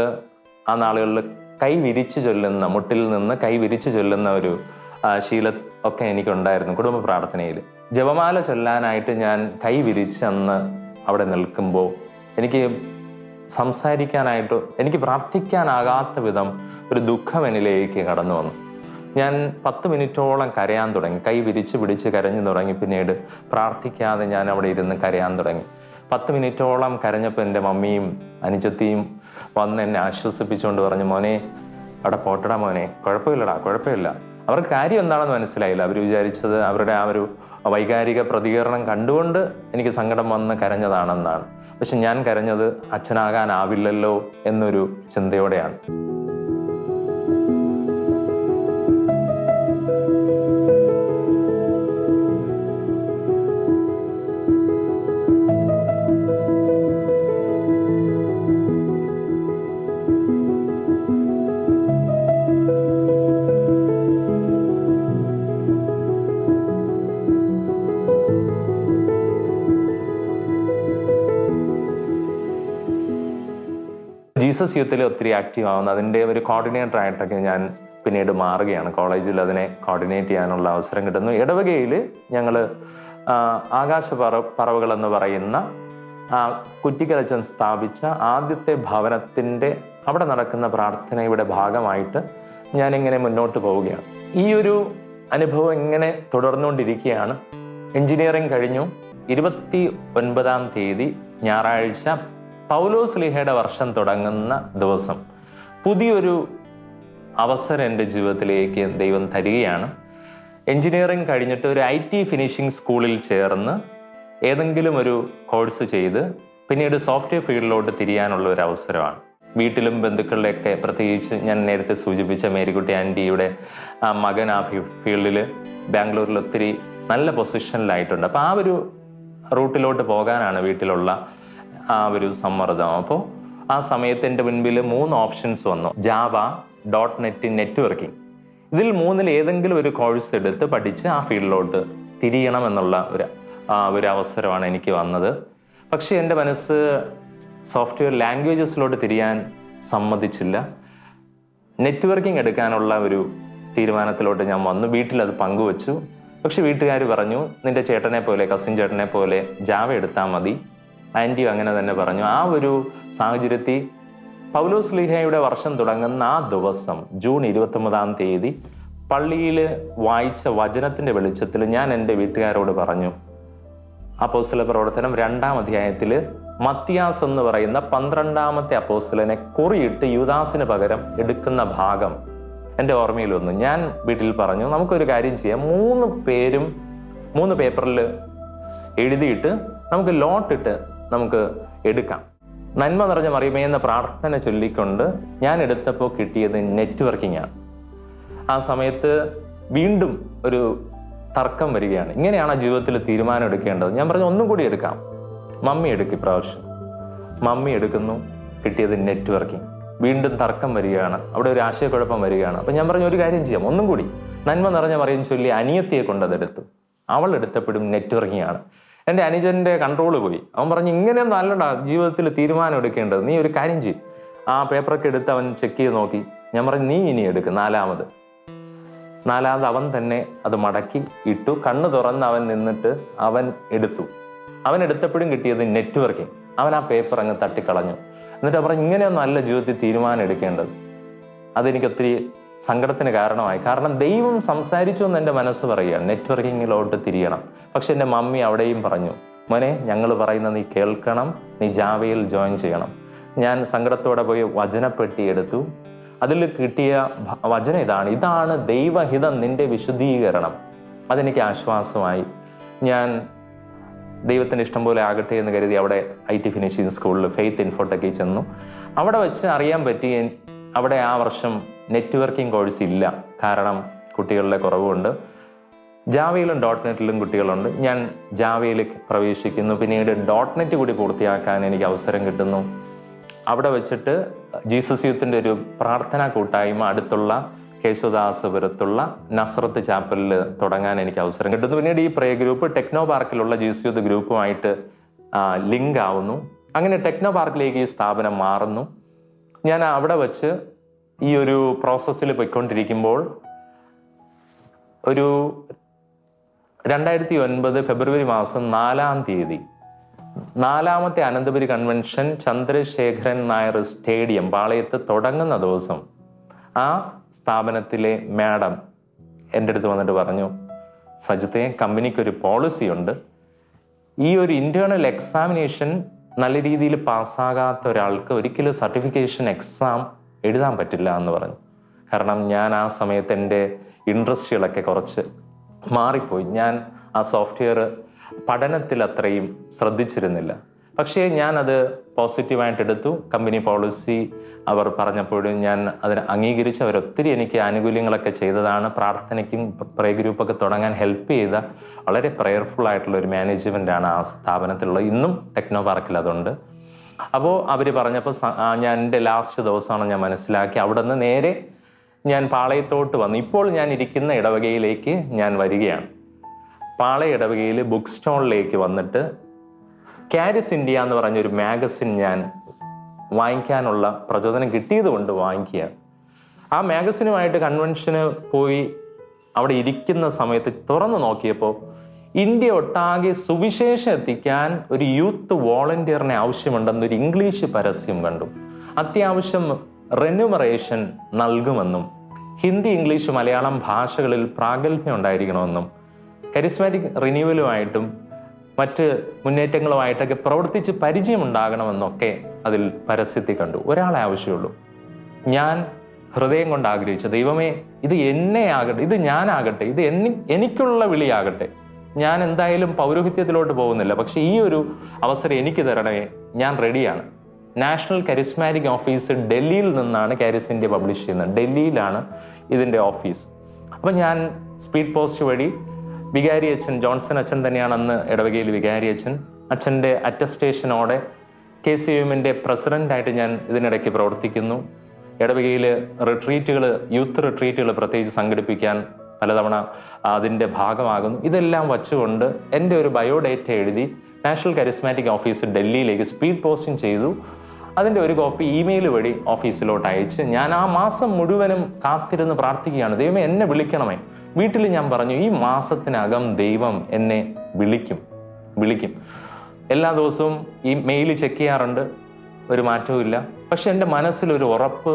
ആ നാളുകളിൽ കൈ വിരിച്ചു ചൊല്ലുന്ന, മുട്ടിൽ നിന്ന് കൈ വിരിച്ചു ചൊല്ലുന്ന ഒരു ശീലം ഒക്കെ എനിക്കുണ്ടായിരുന്നു കുടുംബ പ്രാർത്ഥനയിൽ. ജപമാല ചൊല്ലാനായിട്ട് ഞാൻ കൈ വിരിച്ച് അന്ന് അവിടെ നിൽക്കുമ്പോൾ എനിക്ക് സംസാരിക്കാനായിട്ട്, എനിക്ക് പ്രാർത്ഥിക്കാനാകാത്ത വിധം ഒരു ദുഃഖം എന്നിലേക്ക് കടന്നു വന്നു. ഞാൻ 10 മിനിറ്റോളം കരയാൻ തുടങ്ങി. കൈ വിരിച്ച് പിടിച്ച് കരഞ്ഞു തുടങ്ങി. പിന്നീട് പ്രാർത്ഥിക്കാതെ ഞാൻ അവിടെ ഇരുന്ന് കരയാൻ തുടങ്ങി. 10 മിനിറ്റോളം കരഞ്ഞപ്പോൾ എൻ്റെ മമ്മിയും അനുജത്തിയും വന്ന് എന്നെ ആശ്വസിപ്പിച്ചുകൊണ്ട് പറഞ്ഞു, മോനെ അവിടെ പോട്ടടാ മോനെ, കുഴപ്പമില്ല. അവർക്ക് കാര്യം എന്താണെന്ന് മനസ്സിലായില്ല. അവർ വിചാരിച്ചത് അവരുടെ ആ ഒരു വൈകാരിക പ്രതികരണം കണ്ടുകൊണ്ട് എനിക്ക് സങ്കടം വന്ന് കരഞ്ഞതാണെന്നാണ്. പക്ഷെ ഞാൻ കരഞ്ഞത് അച്ഛനാകാനാവില്ലല്ലോ എന്നൊരു ചിന്തയോടെയാണ്. ജീസസ് യൂത്തിൽ ഒത്തിരി ആക്റ്റീവ് ആവുന്നു. അതിൻ്റെ ഒരു കോർഡിനേറ്റർ ആയിട്ടൊക്കെ ഞാൻ പിന്നീട് മാറുകയാണ്. കോളേജിൽ അതിനെ കോർഡിനേറ്റ് ചെയ്യാനുള്ള അവസരം കിട്ടുന്നു. ഇടവകയിൽ ഞങ്ങൾ ആകാശപ്പറവുകൾ എന്ന് പറയുന്ന കുറ്റിക്കലച്ചൻ സ്ഥാപിച്ച ആദ്യത്തെ ഭവനത്തിൻ്റെ അവിടെ നടക്കുന്ന പ്രാർത്ഥനയുടെ ഭാഗമായിട്ട് ഞാനിങ്ങനെ മുന്നോട്ട് പോവുകയാണ്. ഈ ഒരു അനുഭവം ഇങ്ങനെ തുടർന്നുകൊണ്ടിരിക്കുകയാണ്. എഞ്ചിനീയറിംഗ് കഴിഞ്ഞു. 29-ാം തീയതി ഞായറാഴ്ച പൗലോസ് ലീഹയുടെ വർഷം തുടങ്ങുന്ന ദിവസം പുതിയൊരു അവസരം എൻ്റെ ജീവിതത്തിലേക്ക് ദൈവം തരികയാണ്. എൻജിനീയറിംഗ് കഴിഞ്ഞിട്ട് ഒരു IT ഫിനിഷിംഗ് സ്കൂളിൽ ചേർന്ന് ഏതെങ്കിലും ഒരു കോഴ്സ് ചെയ്ത് പിന്നീട് സോഫ്റ്റ്വെയർ ഫീൽഡിലോട്ട് തിരിയാനുള്ള ഒരു അവസരമാണ്. വീട്ടിലും ബന്ധുക്കളിലൊക്കെ, പ്രത്യേകിച്ച് ഞാൻ നേരത്തെ സൂചിപ്പിച്ച മേരിക്കുട്ടി ആൻറ്റിയുടെ മകൻ ആ ഫീൽഡിൽ ബാംഗ്ലൂരിൽ ഒത്തിരി നല്ല പൊസിഷനിലായിട്ടുണ്ട്. അപ്പോൾ ആ ഒരു റൂട്ടിലോട്ട് പോകാനാണ് വീട്ടിലുള്ള ആ ഒരു സമ്മർദ്ദം. അപ്പോൾ ആ സമയത്ത് എൻ്റെ മുൻപിൽ 3 ഓപ്ഷൻസ് വന്നു: ജാവ, .NET, നെറ്റ്വർക്കിംഗ്. ഇതിൽ 3-ൽ ഏതെങ്കിലും ഒരു കോഴ്സ് എടുത്ത് പഠിച്ച് ആ ഫീൽഡിലോട്ട് തിരിയണം എന്നുള്ള ഒരു അവസരമാണ് എനിക്ക് വന്നത്. പക്ഷേ എൻ്റെ മനസ്സ് സോഫ്റ്റ്വെയർ ലാംഗ്വേജസിലോട്ട് തിരിയാൻ സമ്മതിച്ചില്ല. നെറ്റ്വർക്കിംഗ് എടുക്കാനുള്ള ഒരു തീരുമാനത്തിലോട്ട് ഞാൻ വന്നു. വീട്ടിലത് പങ്കുവച്ചു. പക്ഷെ വീട്ടുകാർ പറഞ്ഞു, നിന്റെ ചേട്ടനെ പോലെ, കസിൻ ചേട്ടനെ പോലെ ജാവ എടുത്താൽ മതി. ആൻറ്റിയും അങ്ങനെ തന്നെ പറഞ്ഞു. ആ ഒരു സാഹചര്യത്തിൽ പൗലോസ് ശ്ലീഹയുടെ വർഷം തുടങ്ങുന്ന ആ ദിവസം ജൂൺ 29-ാം തീയതി പള്ളിയിൽ വായിച്ച വചനത്തിൻ്റെ വെളിച്ചത്തിൽ ഞാൻ എൻ്റെ വീട്ടുകാരോട് പറഞ്ഞു, അപ്പോസ്തല പ്രവർത്തനം 2-ാം അധ്യായത്തിൽ മത്തിയാസ് എന്ന് പറയുന്ന 12-ാമത്തെ അപ്പോസ്തലനെ കുറിയിട്ട് യൂദാസിന് പകരം എടുക്കുന്ന ഭാഗം എൻ്റെ ഓർമ്മയിൽ വന്നു. ഞാൻ വീട്ടിൽ പറഞ്ഞു, നമുക്കൊരു കാര്യം ചെയ്യാം, 3 പേരും 3 പേപ്പറിൽ എഴുതിയിട്ട് നമുക്ക് ലോട്ടിട്ട് നമുക്ക് എടുക്കാം. നന്മ നിറഞ്ഞ മറിയമേ എന്ന പ്രാർത്ഥന ചൊല്ലിക്കൊണ്ട് ഞാൻ എടുത്തപ്പോൾ കിട്ടിയത് നെറ്റ്വർക്കിംഗ് ആണ്. ആ സമയത്ത് വീണ്ടും ഒരു തർക്കം വരികയാണ്. ഇങ്ങനെയാണ് ജീവിതത്തിൽ തീരുമാനം എടുക്കേണ്ടത്. ഞാൻ പറഞ്ഞു, ഒന്നും കൂടി എടുക്കാം. മമ്മി എടുക്കും. ഇപ്രാവശ്യം മമ്മി എടുക്കുന്നു. കിട്ടിയത് നെറ്റ്വർക്കിംഗ്. വീണ്ടും തർക്കം വരികയാണ്. അവിടെ ഒരു ആശയക്കുഴപ്പം വരികയാണ്. അപ്പം ഞാൻ പറഞ്ഞു, ഒരു കാര്യം ചെയ്യാം, ഒന്നും കൂടി. നന്മ നിറഞ്ഞ മറിയം ചൊല്ലി അനിയത്തിയെ കൊണ്ടതെടുത്തു. അവൾ എടുത്തപ്പോഴും നെറ്റ്വർക്കിംഗ് ആണ്. എൻ്റെ അനുജൻ്റെ കൺട്രോൾ പോയി. അവൻ പറഞ്ഞു, ഇങ്ങനെയൊന്നും അല്ലടാ ജീവിതത്തിൽ തീരുമാനം എടുക്കേണ്ടത്, നീ ഒരു കാര്യം ചെയ്യും. ആ പേപ്പറൊക്കെ എടുത്ത് അവൻ ചെക്ക് ചെയ്ത് നോക്കി. ഞാൻ പറഞ്ഞു, നീ ഇനി എടുക്കും. നാലാമത് അവൻ തന്നെ അത് മടക്കി ഇട്ടു. കണ്ണ് തുറന്ന് അവൻ നിന്നിട്ട് അവൻ എടുത്തു. അവൻ എടുത്തപ്പോഴും കിട്ടിയത് നെറ്റ്വർക്കിംഗ്. അവൻ ആ പേപ്പർ അങ്ങ് തട്ടിക്കളഞ്ഞു. എന്നിട്ട് പറഞ്ഞു, ഇങ്ങനെയൊന്നും അല്ല ജീവിതത്തിൽ തീരുമാനം എടുക്കേണ്ടത്. അതെനിക്ക് ഒത്തിരി സങ്കടത്തിന് കാരണമായി. കാരണം ദൈവം സംസാരിച്ചു എന്ന് എൻ്റെ മനസ്സ് പറയുക, നെറ്റ്വർക്കിങ്ങിലോട്ട് തിരിയണം. പക്ഷെ എൻ്റെ മമ്മി അവിടെയും പറഞ്ഞു, മോനെ, ഞങ്ങൾ പറയുന്നത് നീ കേൾക്കണം, നീ ജാവയിൽ ജോയിൻ ചെയ്യണം. ഞാൻ സങ്കടത്തോടെ പോയി വചനപ്പെട്ടി എടുത്തു. അതിൽ കിട്ടിയ വചനം ഇതാണ് ദൈവഹിതം, നിന്റെ വിശുദ്ധീകരണം. അതെനിക്ക് ആശ്വാസമായി. ഞാൻ ദൈവത്തിൻ്റെ ഇഷ്ടം പോലെ ആകട്ടെ എന്ന് കരുതി അവിടെ IT ഫിനിഷിംഗ് സ്കൂളിൽ ഫെയ്ത്ത് ഇൻഫോടെക്കിൽ ചെന്നു. അവിടെ വെച്ച് അറിയാൻ പറ്റി, അവിടെ ആ വർഷം നെറ്റ്വർക്കിംഗ് കോഴ്സ് ഇല്ല. കാരണം കുട്ടികളുടെ കുറവുണ്ട്. ജാവയിലും .NETലും കുട്ടികളുണ്ട്. ഞാൻ ജാവയിലേക്ക് പ്രവേശിക്കുന്നു. പിന്നീട് .NET കൂടി പൂർത്തിയാക്കാൻ എനിക്ക് അവസരം കിട്ടുന്നു. അവിടെ വെച്ചിട്ട് ജീസസ് യൂത്തിൻ്റെ ഒരു പ്രാർത്ഥനാ കൂട്ടായ്മ അടുത്തുള്ള കേശവദാസപുരത്തുള്ള നസ്രത്ത് ചാപ്പലിൽ തുടങ്ങാൻ എനിക്ക് അവസരം കിട്ടുന്നു. പിന്നീട് ഈ പ്രേ ഗ്രൂപ്പ് ടെക്നോ പാർക്കിലുള്ള ജീസസ് യൂത്ത് ഗ്രൂപ്പുമായിട്ട് ലിങ്ക് ആവുന്നു. അങ്ങനെ ടെക്നോ പാർക്കിലേക്ക് ഈ സ്ഥാപനം മാറുന്നു. ഞാൻ അവിടെ വെച്ച് ഈ ഒരു പ്രോസസ്സിൽ പോയിക്കൊണ്ടിരിക്കുമ്പോൾ ഒരു 2009 ഫെബ്രുവരി മാസം 4-ാം തീയതി 4-ാമത്തെ അനന്തപുരി കൺവെൻഷൻ ചന്ദ്രശേഖരൻ നായർ സ്റ്റേഡിയം പാളയത്ത് തുടങ്ങുന്ന ദിവസം ആ സ്ഥാപനത്തിലെ മാഡം എൻ്റെ അടുത്ത് വന്നിട്ട് പറഞ്ഞു, സജിത്തെ, കമ്പനിക്കൊരു പോളിസി ഉണ്ട്. ഈ ഒരു ഇന്റേണൽ എക്സാമിനേഷൻ നല്ല രീതിയിൽ പാസ്സാകാത്ത ഒരാൾക്ക് ഒരിക്കലും സർട്ടിഫിക്കേഷൻ എക്സാം എഴുതാൻ പറ്റില്ല എന്ന് പറഞ്ഞു. കാരണം ഞാൻ ആ സമയത്ത് എൻ്റെ ഇൻട്രസ്റ്റുകളൊക്കെ കുറച്ച് മാറിപ്പോയി. ഞാൻ ആ സോഫ്റ്റ്വെയർ പഠനത്തിൽ അത്രയും ശ്രദ്ധിച്ചിരുന്നില്ല. പക്ഷേ ഞാനത് പോസിറ്റീവായിട്ട് എടുത്തു. കമ്പനി പോളിസി അവർ പറഞ്ഞപ്പോഴും ഞാൻ അതിനെ അംഗീകരിച്ച്. അവരൊത്തിരി എനിക്ക് ആനുകൂല്യങ്ങളൊക്കെ ചെയ്തതാണ്. പ്രാർത്ഥനയ്ക്കും പ്രേ ഗ്രൂപ്പൊക്കെ തുടങ്ങാൻ ഹെൽപ്പ് ചെയ്ത വളരെ പ്രയർഫുൾ ആയിട്ടുള്ള ഒരു മാനേജ്മെൻ്റാണ് ആ സ്ഥാപനത്തിലുള്ളത്. ഇന്നും ടെക്നോ പാർക്കിൽ അതുണ്ട്. അപ്പോൾ അവർ പറഞ്ഞപ്പോൾ ഞാൻ എൻ്റെ ലാസ്റ്റ് ദിവസമാണ് ഞാൻ മനസ്സിലാക്കി. അവിടെ നിന്ന് നേരെ ഞാൻ പാളയത്തോട്ട് വന്നു. ഇപ്പോൾ ഞാൻ ഇരിക്കുന്ന ഇടവകയിലേക്ക് ഞാൻ വരികയാണ്. പാളയ ഇടവകയിൽ ബുക്ക് സ്റ്റോളിലേക്ക് വന്നിട്ട് കാരിസ് ഇന്ത്യ എന്ന് പറഞ്ഞൊരു മാഗസിൻ ഞാൻ വാങ്ങിക്കാനുള്ള പ്രചോദനം കിട്ടിയത് കൊണ്ട് വാങ്ങിക്കുകയാണ്. ആ മാഗസിനുമായിട്ട് കൺവെൻഷന് പോയി അവിടെ ഇരിക്കുന്ന സമയത്ത് തുറന്നു നോക്കിയപ്പോൾ ഇന്ത്യ ഒട്ടാകെ സുവിശേഷം എത്തിക്കാൻ ഒരു യൂത്ത് വോളണ്ടിയറിനെ ആവശ്യമുണ്ടെന്നൊരു ഇംഗ്ലീഷ് പരസ്യം കണ്ടു. അത്യാവശ്യം റെന്യൂമറേഷൻ നൽകുമെന്നും ഹിന്ദി, ഇംഗ്ലീഷ്, മലയാളം ഭാഷകളിൽ പ്രാഗൽഭ്യം ഉണ്ടായിരിക്കണമെന്നും കരിസ്മാറ്റിക് റിന്യൂവലുമായിട്ടും മറ്റ് മുന്നേറ്റങ്ങളുമായിട്ടൊക്കെ പ്രവർത്തിച്ച് പരിചയമുണ്ടാകണമെന്നൊക്കെ അതിൽ പരസ്യത്തിൽ കണ്ടു. ഒരാളെ ആവശ്യമുള്ളൂ. ഞാൻ ഹൃദയം കൊണ്ട് ആഗ്രഹിച്ചു, ദൈവമേ ഇത് എന്നെ ആകട്ടെ, ഇത് ഞാനാകട്ടെ, ഇത് എനിക്കുള്ള വിളിയാകട്ടെ. ഞാൻ എന്തായാലും പൗരോഹിത്യത്തിലോട്ട് പോകുന്നില്ല, പക്ഷെ ഈ ഒരു അവസരം എനിക്ക് തരണമേ, ഞാൻ റെഡിയാണ്. നാഷണൽ കരിസ്മാറ്റിക് ഓഫീസ് ഡൽഹിയിൽ നിന്നാണ് കാരിസ് ഇന്ത്യ പബ്ലിഷ് ചെയ്യുന്നത്. ഡൽഹിയിലാണ് ഇതിൻ്റെ ഓഫീസ്. അപ്പം ഞാൻ സ്പീഡ് പോസ്റ്റ് വഴി വികാരി അച്ഛൻ, ജോൺസൺ അച്ഛൻ തന്നെയാണ് അന്ന് ഇടവകയിൽ വികാരി അച്ഛൻ, അച്ഛൻ്റെ അറ്റസ്റ്റേഷനോടെ KCUM-ന്റെ പ്രസിഡൻ്റായിട്ട് ഞാൻ ഇതിനിടയ്ക്ക് പ്രവർത്തിക്കുന്നു. ഇടവകയിൽ റിട്രീറ്റുകൾ, യൂത്ത് റിട്രീറ്റുകൾ പ്രത്യേകിച്ച് സംഘടിപ്പിക്കാൻ പലതവണ അതിൻ്റെ ഭാഗമാകുന്നു. ഇതെല്ലാം വച്ചുകൊണ്ട് എൻ്റെ ഒരു ബയോഡേറ്റ എഴുതി നാഷണൽ കരിസ്മാറ്റിക് ഓഫീസ് ഡൽഹിയിലേക്ക് സ്പീഡ് പോസ്റ്റിംഗ് ചെയ്തു. അതിൻ്റെ ഒരു കോപ്പി ഇമെയിൽ വഴി ഓഫീസിലോട്ട് അയച്ച് ഞാൻ ആ മാസം മുഴുവനും കാത്തിരുന്ന് പ്രാർത്ഥിക്കുകയാണ്, ദൈവമേ എന്നെ വിളിക്കണമേ. വീട്ടിൽ ഞാൻ പറഞ്ഞു, ഈ മാസത്തിനകം ദൈവം എന്നെ വിളിക്കും. എല്ലാ ദിവസവും ഈ മെയിൽ ചെക്ക് ചെയ്യാറുണ്ട്, ഒരു മാറ്റവും ഇല്ല. പക്ഷെ എൻ്റെ മനസ്സിലൊരു ഉറപ്പ്,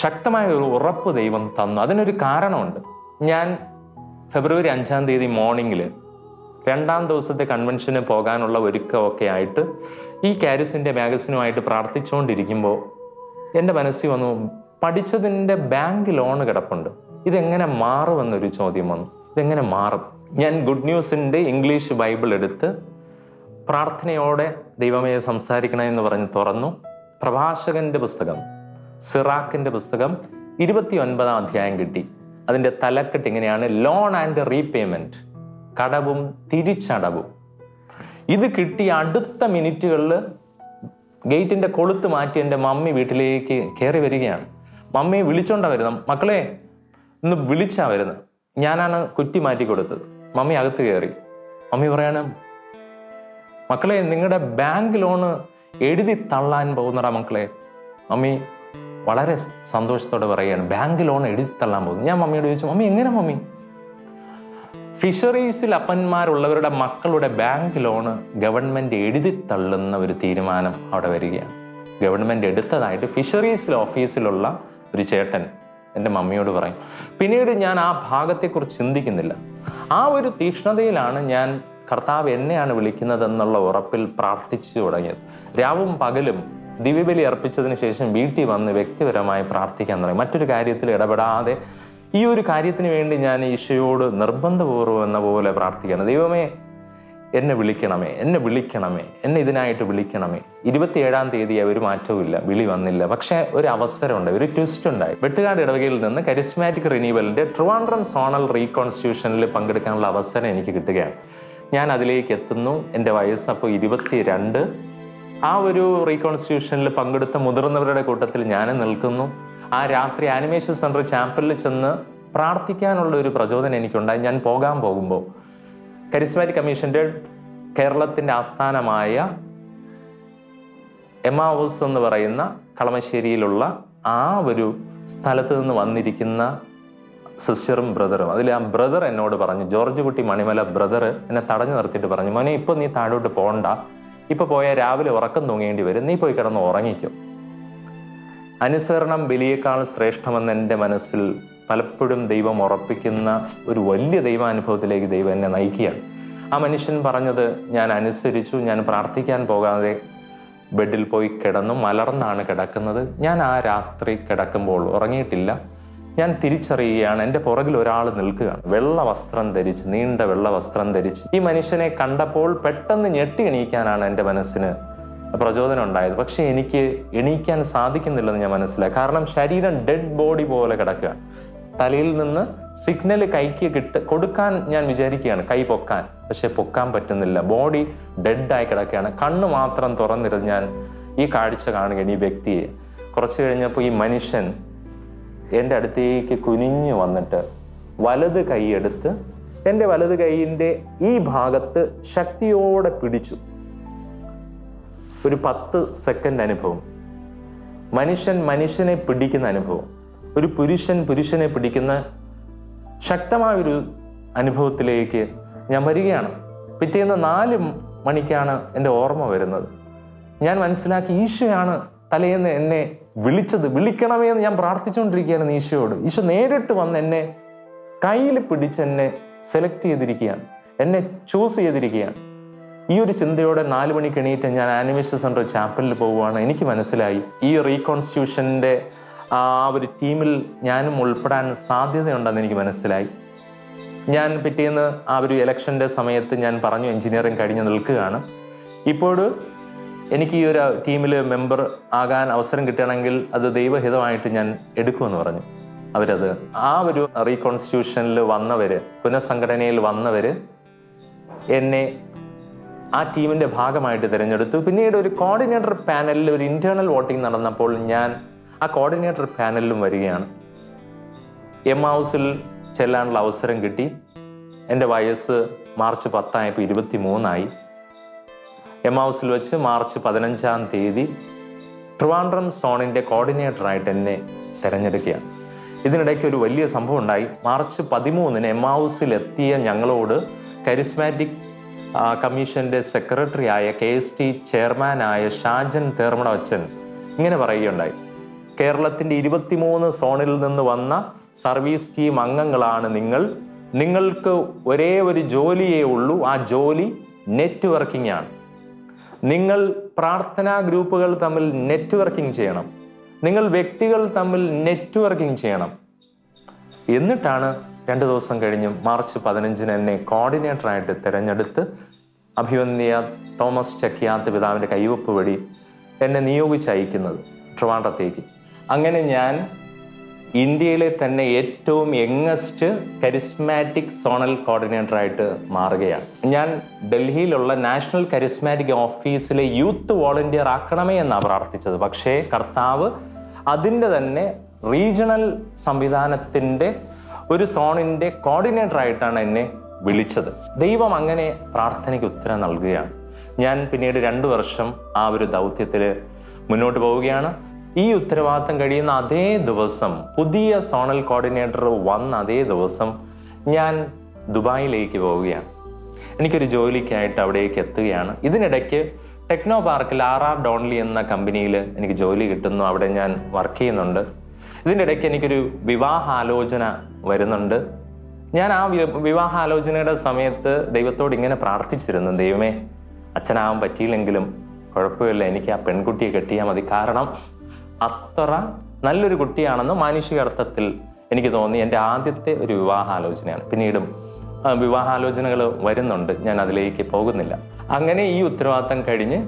ശക്തമായ ഒരു ഉറപ്പ് ദൈവം തന്നു. അതിനൊരു കാരണമുണ്ട്. ഞാൻ ഫെബ്രുവരി 5-ാം തീയതി മോർണിംഗിൽ 2ാം ദിവസത്തെ കൺവെൻഷന് പോകാനുള്ള ഒരുക്കമൊക്കെ ആയിട്ട് ഈ കാരിസിൻ്റെ മാഗസിനുമായിട്ട് പ്രാർത്ഥിച്ചുകൊണ്ടിരിക്കുമ്പോൾ എൻ്റെ മനസ്സിൽ വന്നു, പഠിച്ചതിൻ്റെ ബാങ്ക് ലോൺ കിടപ്പുണ്ട്, ഇതെങ്ങനെ മാറുമെന്നൊരു ചോദ്യം വന്നു. ഇതെങ്ങനെ മാറും? ഞാൻ ഗുഡ് ന്യൂസിൻ്റെ ഇംഗ്ലീഷ് ബൈബിൾ എടുത്ത് പ്രാർത്ഥനയോടെ ദൈവമേ സംസാരിക്കണമെന്ന് പറഞ്ഞ് തുറന്നു. പ്രഭാഷകന്റെ പുസ്തകം, സിറാക്കിന്റെ പുസ്തകം 29-ാം അധ്യായം കിട്ടി. അതിൻ്റെ തലക്കെട്ട് ഇങ്ങനെയാണ്, ലോൺ ആൻഡ് റീപേയ്മെന്റ്, കടവും തിരിച്ചടവും. ഇത് കിട്ടിയ അടുത്ത മിനിറ്റുകളിൽ ഗേറ്റിന്റെ കൊളുത്ത് മാറ്റി എൻ്റെ മമ്മി വീട്ടിലേക്ക് കയറി വരികയാണ്. മമ്മിയെ വിളിച്ചോണ്ടാ വരുന്നത്. മക്കളെ ഇന്ന് വിളിച്ചാ വരുന്നത്. ഞാനാണ് കുറ്റി മാറ്റി കൊടുത്തത്. മമ്മി അകത്ത് കയറി. മമ്മി പറയാണ്, മക്കളെ നിങ്ങളുടെ ബാങ്ക് ലോണ് എഴുതി തള്ളാൻ പോകുന്നടാ മക്കളെ. മമ്മി വളരെ സന്തോഷത്തോടെ പറയുകയാണ്, ബാങ്ക് ലോൺ എഴുതി തള്ളാൻ പോകുന്നു. ഞാൻ മമ്മിയോട് ചോദിച്ചു, മമ്മി എങ്ങനെ മമ്മി? ഫിഷറീസിൽ അപ്പന്മാരുള്ളവരുടെ മക്കളുടെ ബാങ്ക് ലോണ് ഗവൺമെന്റ് എഴുതി തള്ളുന്ന ഒരു തീരുമാനം അവിടെ വരികയാണ്. ഗവൺമെന്റ് എടുത്തതായിട്ട് ഫിഷറീസിൽ ഓഫീസിലുള്ള ഒരു ചേട്ടൻ എൻ്റെ മമ്മിയോട് പറയും. പിന്നീട് ഞാൻ ആ ഭാഗത്തെക്കുറിച്ച് ചിന്തിക്കുന്നില്ല. ആ ഒരു തീക്ഷ്ണതയിലാണ് ഞാൻ കർത്താവ് എന്നെയാണ് വിളിക്കുന്നത് എന്നുള്ള ഉറപ്പിൽ പ്രാർത്ഥിച്ചു തുടങ്ങിയത്. രാവും പകലും ദിവ്യബലി അർപ്പിച്ചതിന് ശേഷം വീട്ടിൽ വന്ന് വ്യക്തിപരമായി പ്രാർത്ഥിക്കാൻ തുടങ്ങി. മറ്റൊരു കാര്യത്തിൽ ഇടപെടാതെ ഈ ഒരു കാര്യത്തിന് വേണ്ടി ഞാൻ ഈശോയോട് നിർബന്ധപൂർവ്വം എന്ന പോലെ പ്രാർത്ഥിക്കണം. ദൈവമേ എന്നെ വിളിക്കണമേ, എന്നെ ഇതിനായിട്ട് വിളിക്കണമേ. 27-ാം തീയതി ഒരു മാറ്റവും ഇല്ല, വിളി വന്നില്ല. പക്ഷെ ഒരു അവസരമുണ്ട്, ഒരു ട്വിസ്റ്റ് ഉണ്ടായി. വെട്ടുകാട് ഇടവകയിൽ നിന്ന് കരിസ്മാറ്റിക് റിന്യൂവലിന്റെ ട്രിവാൻഡ്രം സോണൽ റീകോൺസ്റ്റിറ്റ്യൂഷനിൽ പങ്കെടുക്കാനുള്ള അവസരം എനിക്ക് കിട്ടുകയാണ്. ഞാൻ അതിലേക്ക് എത്തുന്നു. എൻ്റെ വയസ്സ് അപ്പോൾ 22. ആ ഒരു റീകോൺസ്റ്റിറ്റ്യൂഷനിൽ പങ്കെടുത്ത മുതിർന്നവരുടെ കൂട്ടത്തിൽ ഞാൻ നിൽക്കുന്നു. ആ രാത്രി ആനിമേഷൻ സെന്റർ ചാപ്പലിൽ ചെന്ന് പ്രാർത്ഥിക്കാനുള്ള ഒരു പ്രചോദനം എനിക്കുണ്ടായി. ഞാൻ പോകുമ്പോൾ കരിസ്മാറ്റിക് കമ്മീഷന്റെ കേരളത്തിന്റെ ആസ്ഥാനമായ എമാവൂസ് എന്ന് പറയുന്ന കളമശ്ശേരിയിലുള്ള ആ ഒരു സ്ഥലത്ത് നിന്ന് വന്നിരിക്കുന്ന സിസ്റ്ററും ബ്രദറും, അതിൽ ആ ബ്രദർ എന്നോട് പറഞ്ഞു, ജോർജ് കുട്ടി മണിമല ബ്രദർ എന്നെ തടഞ്ഞു നിർത്തിയിട്ട് പറഞ്ഞു, മോനെ ഇപ്പൊ നീ താഴോട്ട് പോകണ്ട, ഇപ്പൊ പോയാൽ രാവിലെ ഉറക്കം തൂങ്ങേണ്ടി വരും, നീ പോയി കിടന്ന് ഉറങ്ങിക്കും. അനുസരണം ബലിയേക്കാൾ ശ്രേഷ്ഠമെന്ന് എൻ്റെ മനസ്സിൽ പലപ്പോഴും ദൈവം ഉറപ്പിക്കുന്ന ഒരു വലിയ ദൈവാനുഭവത്തിലേക്ക് ദൈവം എന്നെ നയിക്കുകയാണ്. ആ മനുഷ്യൻ പറഞ്ഞത് ഞാൻ അനുസരിച്ചു. ഞാൻ പ്രാർത്ഥിക്കാൻ പോകാതെ ബെഡിൽ പോയി കിടന്നു. മലർന്നാണ് കിടക്കുന്നത്. ഞാൻ ആ രാത്രി കിടക്കുമ്പോൾ ഉറങ്ങിയിട്ടില്ല. ഞാൻ തിരിച്ചറിയുകയാണ്, എൻ്റെ പുറകിൽ ഒരാൾ നിൽക്കുകയാണ്, വെള്ള വസ്ത്രം ധരിച്ച്, നീണ്ട വെള്ള വസ്ത്രം ധരിച്ച്. ഈ മനുഷ്യനെ കണ്ടപ്പോൾ പെട്ടെന്ന് ഞെട്ടി എണീക്കാനാണ് എൻ്റെ മനസ്സിന് പ്രചോദനം ഉണ്ടായത്. പക്ഷെ എനിക്ക് എണീക്കാൻ സാധിക്കുന്നില്ലെന്ന് ഞാൻ മനസ്സിലായി. കാരണം ശരീരം ഡെഡ് ബോഡി പോലെ കിടക്കുകയാണ്. തലയിൽ നിന്ന് സിഗ്നൽ കൈക്ക് കൊടുക്കാൻ ഞാൻ വിചാരിക്കുകയാണ്, കൈ പൊക്കാൻ. പക്ഷെ പൊക്കാൻ പറ്റുന്നില്ല. ബോഡി ഡെഡായി കിടക്കുകയാണ്. കണ്ണ് മാത്രം തുറന്നിരുന്ന് ഞാൻ ഈ കാഴ്ച കാണുകയാണ്, ഈ വ്യക്തിയെ. കുറച്ച് കഴിഞ്ഞപ്പോൾ ഈ മനുഷ്യൻ എൻ്റെ അടുത്തേക്ക് കുനിഞ്ഞു വന്നിട്ട് വലത് കൈ എടുത്ത് എൻ്റെ വലത് കൈയിൻ്റെ ഈ ഭാഗത്ത് ശക്തിയോടെ പിടിച്ചു. ഒരു 10 സെക്കൻഡ് അനുഭവം. മനുഷ്യനെ പിടിക്കുന്ന അനുഭവം. ഒരു പുരുഷനെ പിടിക്കുന്ന ശക്തമായൊരു അനുഭവത്തിലേക്ക് ഞാൻ വരികയാണ്. പിറ്റേന്ന് 4 മണിക്കാണ് എൻ്റെ ഓർമ്മ വരുന്നത്. ഞാൻ മനസ്സിലാക്കി, ഈശോയാണ് തലേന്ന് എന്നെ വിളിച്ചത്. വിളിക്കണമേ എന്ന് ഞാൻ പ്രാർത്ഥിച്ചുകൊണ്ടിരിക്കുകയാണ് ഈശോയോട്. ഈശോ നേരിട്ട് വന്ന് എന്നെ കയ്യിൽ പിടിച്ച് എന്നെ സെലക്ട് ചെയ്തിരിക്കുകയാണ്, എന്നെ ചൂസ് ചെയ്തിരിക്കുകയാണ്. ഈ ഒരു ചിന്തയോടെ 4 മണിക്ക് എണീറ്റ് ഞാൻ ആനിമേഷൻ സെന്റർ ചാപ്പലിൽ പോവുകയാണ്. എനിക്ക് മനസ്സിലായി, ഈ റീകോൺസ്റ്റിറ്റ്യൂഷന്റെ ആ ഒരു ടീമിൽ ഞാനും ഉൾപ്പെടാൻ സാധ്യതയുണ്ടെന്ന് എനിക്ക് മനസ്സിലായി. ഞാൻ പിറ്റേന്ന് ആ ഒരു ഇലക്ഷൻ്റെ സമയത്ത് ഞാൻ പറഞ്ഞു എഞ്ചിനീയറിംഗ് കഴിഞ്ഞ് നിൽക്കുകയാണ്, ഇപ്പോൾ എനിക്ക് ഈ ഒരു ടീമിൽ മെമ്പർ ആകാൻ അവസരം കിട്ടുകയാണെങ്കിൽ അത് ദൈവഹിതമായിട്ട് ഞാൻ എടുക്കുമെന്ന് പറഞ്ഞു. അവരത് ആ ഒരു റീകോൺസ്റ്റിറ്റ്യൂഷനിൽ വന്നവർ, പുനഃസംഘടനയിൽ വന്നവർ എന്നെ ആ ടീമിൻ്റെ ഭാഗമായിട്ട് തിരഞ്ഞെടുത്തു. പിന്നീട് ഒരു കോർഡിനേറ്റർ പാനലിൽ ഒരു ഇന്റേണൽ വോട്ടിംഗ് നടന്നപ്പോൾ ഞാൻ ആ കോർഡിനേറ്റർ പാനലിലും വരികയാണ്. എമ്മാവൂസിൽ ചെല്ലാനുള്ള അവസരം കിട്ടി. എൻ്റെ വയസ്സ് മാർച്ച് 10 ആയപ്പോൾ 23 എമ്മാവൂസിൽ വെച്ച് മാർച്ച് 15 തീയതി ട്രിവാൻഡ്രം സോണിൻ്റെ കോർഡിനേറ്ററായിട്ട് എന്നെ തിരഞ്ഞെടുക്കുകയാണ്. ഇതിനിടയ്ക്ക് ഒരു വലിയ സംഭവം ഉണ്ടായി. മാർച്ച് 13 എമ്മാവൂസിൽ എത്തിയ ഞങ്ങളോട് കരിസ്മാറ്റിക് കമ്മീഷൻ്റെ സെക്രട്ടറി ആയ KST ചെയർമാനായ ഷാജൻ തേർമടവച്ചൻ ഇങ്ങനെ പറയുകയുണ്ടായി, കേരളത്തിൻ്റെ 23 സോണിൽ നിന്ന് വന്ന സർവീസ് ടീം അംഗങ്ങളാണ് നിങ്ങൾക്ക് ഒരേ ഒരു ജോലിയേ ഉള്ളൂ. ആ ജോലി നെറ്റ്വർക്കിംഗ് ആണ്. നിങ്ങൾ പ്രാർത്ഥനാ ഗ്രൂപ്പുകൾ തമ്മിൽ നെറ്റ്വർക്കിംഗ് ചെയ്യണം, നിങ്ങൾ വ്യക്തികൾ തമ്മിൽ നെറ്റ്വർക്കിംഗ് ചെയ്യണം. എന്നിട്ടാണ് 2 ദിവസം കഴിഞ്ഞ് മാർച്ച് 15 എന്നെ കോർഡിനേറ്ററായിട്ട് തിരഞ്ഞെടുത്ത് അഭിവന്യ തോമസ് ചക്കിയാത്ത് പിതാവിൻ്റെ കൈവപ്പ് വഴി എന്നെ നിയോഗിച്ചയക്കുന്നത് ട്രിവാൻഡ്രത്തേക്ക്. അങ്ങനെ ഞാൻ ഇന്ത്യയിലെ തന്നെ ഏറ്റവും യങ്ങസ്റ്റ് കരിസ്മാറ്റിക് സോണൽ കോർഡിനേറ്ററായിട്ട് മാറുകയാണ്. ഞാൻ ഡൽഹിയിലുള്ള നാഷണൽ കരിസ്മാറ്റിക് ഓഫീസിലെ യൂത്ത് വോളണ്ടിയർ ആക്കണമേ എന്നാണ് പ്രാർത്ഥിച്ചത്. പക്ഷേ കർത്താവ് അതിൻ്റെ തന്നെ റീജിയണൽ സംവിധാനത്തിൻ്റെ ഒരു സോണിൻ്റെ കോർഡിനേറ്ററായിട്ടാണ് എന്നെ വിളിച്ചത്. ദൈവം അങ്ങനെ പ്രാർത്ഥനയ്ക്ക് ഉത്തരം നൽകുകയാണ്. ഞാൻ പിന്നീട് 2 വർഷം ആ ഒരു ദൗത്യത്തിൽ മുന്നോട്ട് പോവുകയാണ്. ഈ ഉത്തരവാദിത്തം കഴിയുന്ന അതേ ദിവസം, പുതിയ സോണൽ കോർഡിനേറ്റർ വന്ന അതേ ദിവസം ഞാൻ ദുബായിലേക്ക് പോവുകയാണ്. എനിക്കൊരു ജോലിക്കായിട്ട് അവിടേക്ക് എത്തുകയാണ്. ഇതിനിടയ്ക്ക് ടെക്നോ പാർക്കിൽ RR ഡോൺലി എന്ന കമ്പനിയിൽ എനിക്ക് ജോലി കിട്ടുന്നു. അവിടെ ഞാൻ വർക്ക് ചെയ്യുന്നുണ്ട്. ഇതിൻ്റെ ഇടയ്ക്ക് എനിക്കൊരു വിവാഹാലോചന വരുന്നുണ്ട്. ഞാൻ ആ വിവാഹാലോചനയുടെ സമയത്ത് ദൈവത്തോട് ഇങ്ങനെ പ്രാർത്ഥിച്ചിരുന്നു, ദൈവമേ, അച്ഛനാവാൻ പറ്റിയില്ലെങ്കിലും കുഴപ്പമില്ല, എനിക്ക് ആ പെൺകുട്ടിയെ കെട്ടിയാൽ മതി. കാരണം അത്ര നല്ലൊരു കുട്ടിയാണെന്ന് മാനുഷിക അർത്ഥത്തിൽ എനിക്ക് തോന്നി. എൻ്റെ ആദ്യത്തെ ഒരു വിവാഹാലോചനയാണ്. പിന്നീടും വിവാഹാലോചനകൾ വരുന്നുണ്ട്, ഞാൻ അതിലേക്ക് പോകുന്നില്ല. അങ്ങനെ ഈ ഉത്തരവാദിത്തം കഴിഞ്ഞ്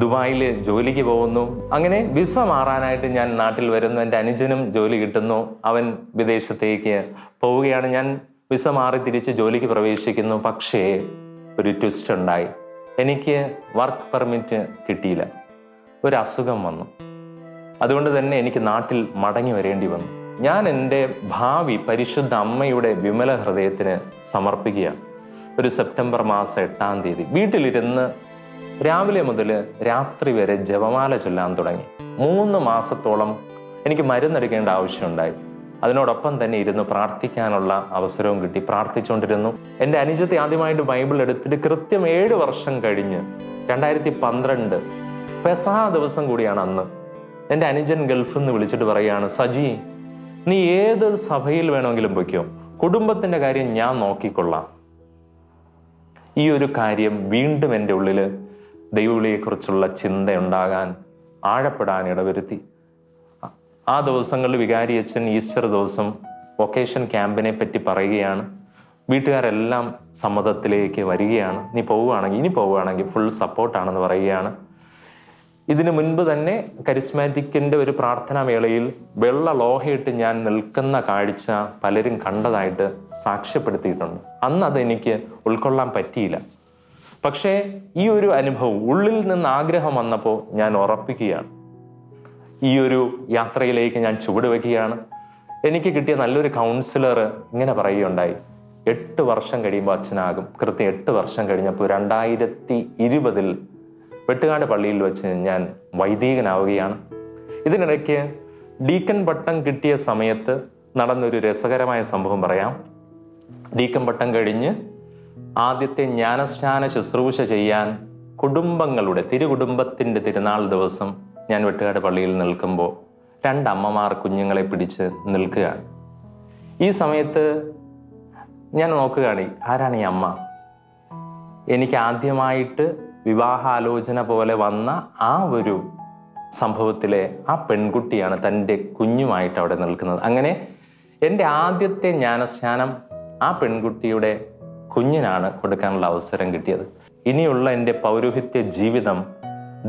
ദുബായിൽ ജോലിക്ക് പോകുന്നു. അങ്ങനെ വിസ മാറാനായിട്ട് ഞാൻ നാട്ടിൽ വരുന്നു. എൻ്റെ അനുജനും ജോലി കിട്ടുന്നു, അവൻ വിദേശത്തേക്ക് പോവുകയാണ്. ഞാൻ വിസ മാറി തിരിച്ച് ജോലിക്ക് പ്രവേശിക്കുന്നു. പക്ഷേ ഒരു ട്വിസ്റ്റ് ഉണ്ടായി. എനിക്ക് വർക്ക് പെർമിറ്റ് കിട്ടിയില്ല. ഒരു അസുഖം വന്നു. അതുകൊണ്ട് തന്നെ എനിക്ക് നാട്ടിൽ മടങ്ങി വരേണ്ടി വന്നു. ഞാൻ എൻ്റെ ഭാവി പരിശുദ്ധ അമ്മയുടെ വിമല ഹൃദയത്തിന് സമർപ്പിക്കുകയാണ്. ഒരു സെപ്റ്റംബർ മാസം 8 തീയതി വീട്ടിലിരുന്ന് രാവിലെ മുതൽ രാത്രി വരെ ജപമാല ചൊല്ലാൻ തുടങ്ങി. 3 മാസത്തോളം എനിക്ക് മരുന്നെടുക്കേണ്ട ആവശ്യമുണ്ടായി. അതിനോടൊപ്പം തന്നെ ഇരുന്ന് പ്രാർത്ഥിക്കാനുള്ള അവസരവും കിട്ടി. പ്രാർത്ഥിച്ചുകൊണ്ടിരുന്നു. എൻ്റെ അനുജത്തെ ആദ്യമായിട്ട് ബൈബിൾ എടുത്തിട്ട് കൃത്യം 7 വർഷം കഴിഞ്ഞ് 2012 പെസഹ ദിവസം കൂടിയാണ് അന്ന്. എൻ്റെ അനുജൻ ഗൾഫിൽ നിന്ന് വിളിച്ചിട്ട് പറയുകയാണ്, സജി, നീ ഏത് സഭയിൽ വേണമെങ്കിലും പൊയ്ക്കോ, കുടുംബത്തിൻ്റെ കാര്യം ഞാൻ നോക്കിക്കൊള്ളാം. ഈ ഒരു കാര്യം വീണ്ടും എൻ്റെ ഉള്ളിൽ ദൈവവിളിയെക്കുറിച്ചുള്ള ചിന്തയുണ്ടാകാൻ, ആഴപ്പെടാൻ ഇടവരുത്തി. ആ ദിവസങ്ങളിൽ വികാരി അച്ഛൻ ഈസ്റ്റർ ദിവസം വൊക്കേഷൻ ക്യാമ്പിനെ പറ്റി പറയുകയാണ്. വീട്ടുകാരെല്ലാം സമ്മതത്തിലേക്ക് വരികയാണ്. ഇനി പോവുകയാണെങ്കിൽ ഫുൾ സപ്പോർട്ടാണെന്ന് പറയുകയാണ്. ഇതിനു മുൻപ് തന്നെ കരിസ്മാറ്റിക്കിൻ്റെ ഒരു പ്രാർത്ഥനാ വേളയിൽ വെള്ള ലോഹയിട്ട് ഞാൻ നിൽക്കുന്ന കാഴ്ച പലരും കണ്ടതായിട്ട് സാക്ഷ്യപ്പെടുത്തിയിട്ടുണ്ട്. അന്ന് അതെനിക്ക് ഉൾക്കൊള്ളാൻ പറ്റിയില്ല. പക്ഷേ ഈ ഒരു അനുഭവം ഉള്ളിൽ നിന്ന് ആഗ്രഹം വന്നപ്പോൾ ഞാൻ ഉറപ്പിക്കുകയാണ്. ഈ ഒരു യാത്രയിലേക്ക് ഞാൻ ചുവടുവെക്കുകയാണ്. എനിക്ക് കിട്ടിയ നല്ലൊരു കൗൺസിലർ ഇങ്ങനെ പറയുകയുണ്ടായി, 8 വർഷം കഴിയുമ്പോൾ അച്ഛനാകും. കൃത്യം 8 വർഷം കഴിഞ്ഞപ്പോൾ 2020 വെട്ടുകാട് പള്ളിയിൽ വെച്ച് ഞാൻ വൈദികനാവുകയാണ്. ഇതിനിടയ്ക്ക് ഡീക്കൻ പട്ടം കിട്ടിയ സമയത്ത് നടന്നൊരു രസകരമായ സംഭവം പറയാം. ഡീക്കൻ പട്ടം കഴിഞ്ഞ് ആദ്യത്തെ ജ്ഞാനസ്നാന ശുശ്രൂഷ ചെയ്യാൻ തിരുകുടുംബത്തിൻ്റെ തിരുനാൾ ദിവസം ഞാൻ വെട്ടുകാട് പള്ളിയിൽ നിൽക്കുമ്പോൾ 2 അമ്മമാർ കുഞ്ഞുങ്ങളെ പിടിച്ച് നിൽക്കുകയാണ്. ഈ സമയത്ത് ഞാൻ നോക്കുകയാണ്, ആരാണ് ഈ അമ്മ? എനിക്ക് ആദ്യമായിട്ട് വിവാഹാലോചന പോലെ വന്ന ആ ഒരു സംഭവത്തിലെ ആ പെൺകുട്ടിയാണ് തൻ്റെ കുഞ്ഞുമായിട്ട് അവിടെ നിൽക്കുന്നത്. അങ്ങനെ എൻ്റെ ആദ്യത്തെ ജ്ഞാനസ്നാനം ആ പെൺകുട്ടിയുടെ കുഞ്ഞിനാണ് കൊടുക്കാനുള്ള അവസരം കിട്ടിയത്. ഇനിയുള്ള എൻ്റെ പൗരോഹിത്യ ജീവിതം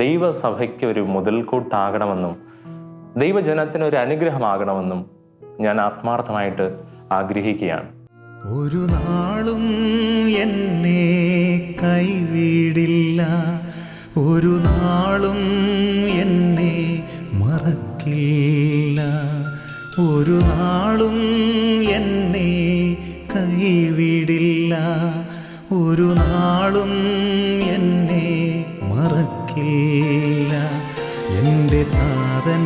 ദൈവസഭയ്ക്ക് ഒരു മുതൽക്കൂട്ടാകണമെന്നും ദൈവജനത്തിന് ഒരു അനുഗ്രഹമാകണമെന്നും ഞാൻ ആത്മാർത്ഥമായിട്ട് ആഗ്രഹിക്കുകയാണ്. ഒരു നാളും എന്നെ കൈവിടില്ല, ഒരു നാളും എന്നെ മറക്കില്ല, ഒരു നാളും എന്നെ കൈവിടില്ല, ഒരു നാളും എന്നെ മറക്കില്ല. എൻ്റെ താതൻ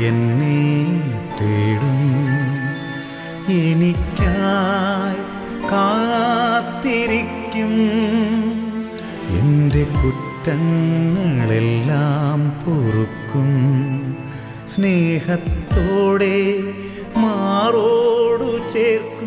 എന്നെ തേടും, എനിക്കായി കാത്തിരിക്കും, എൻ്റെ കുറ്റങ്ങളെല്ലാം പൊറുക്കും, സ്നേഹത്തോടെ മാറോടു ചേർക്കും.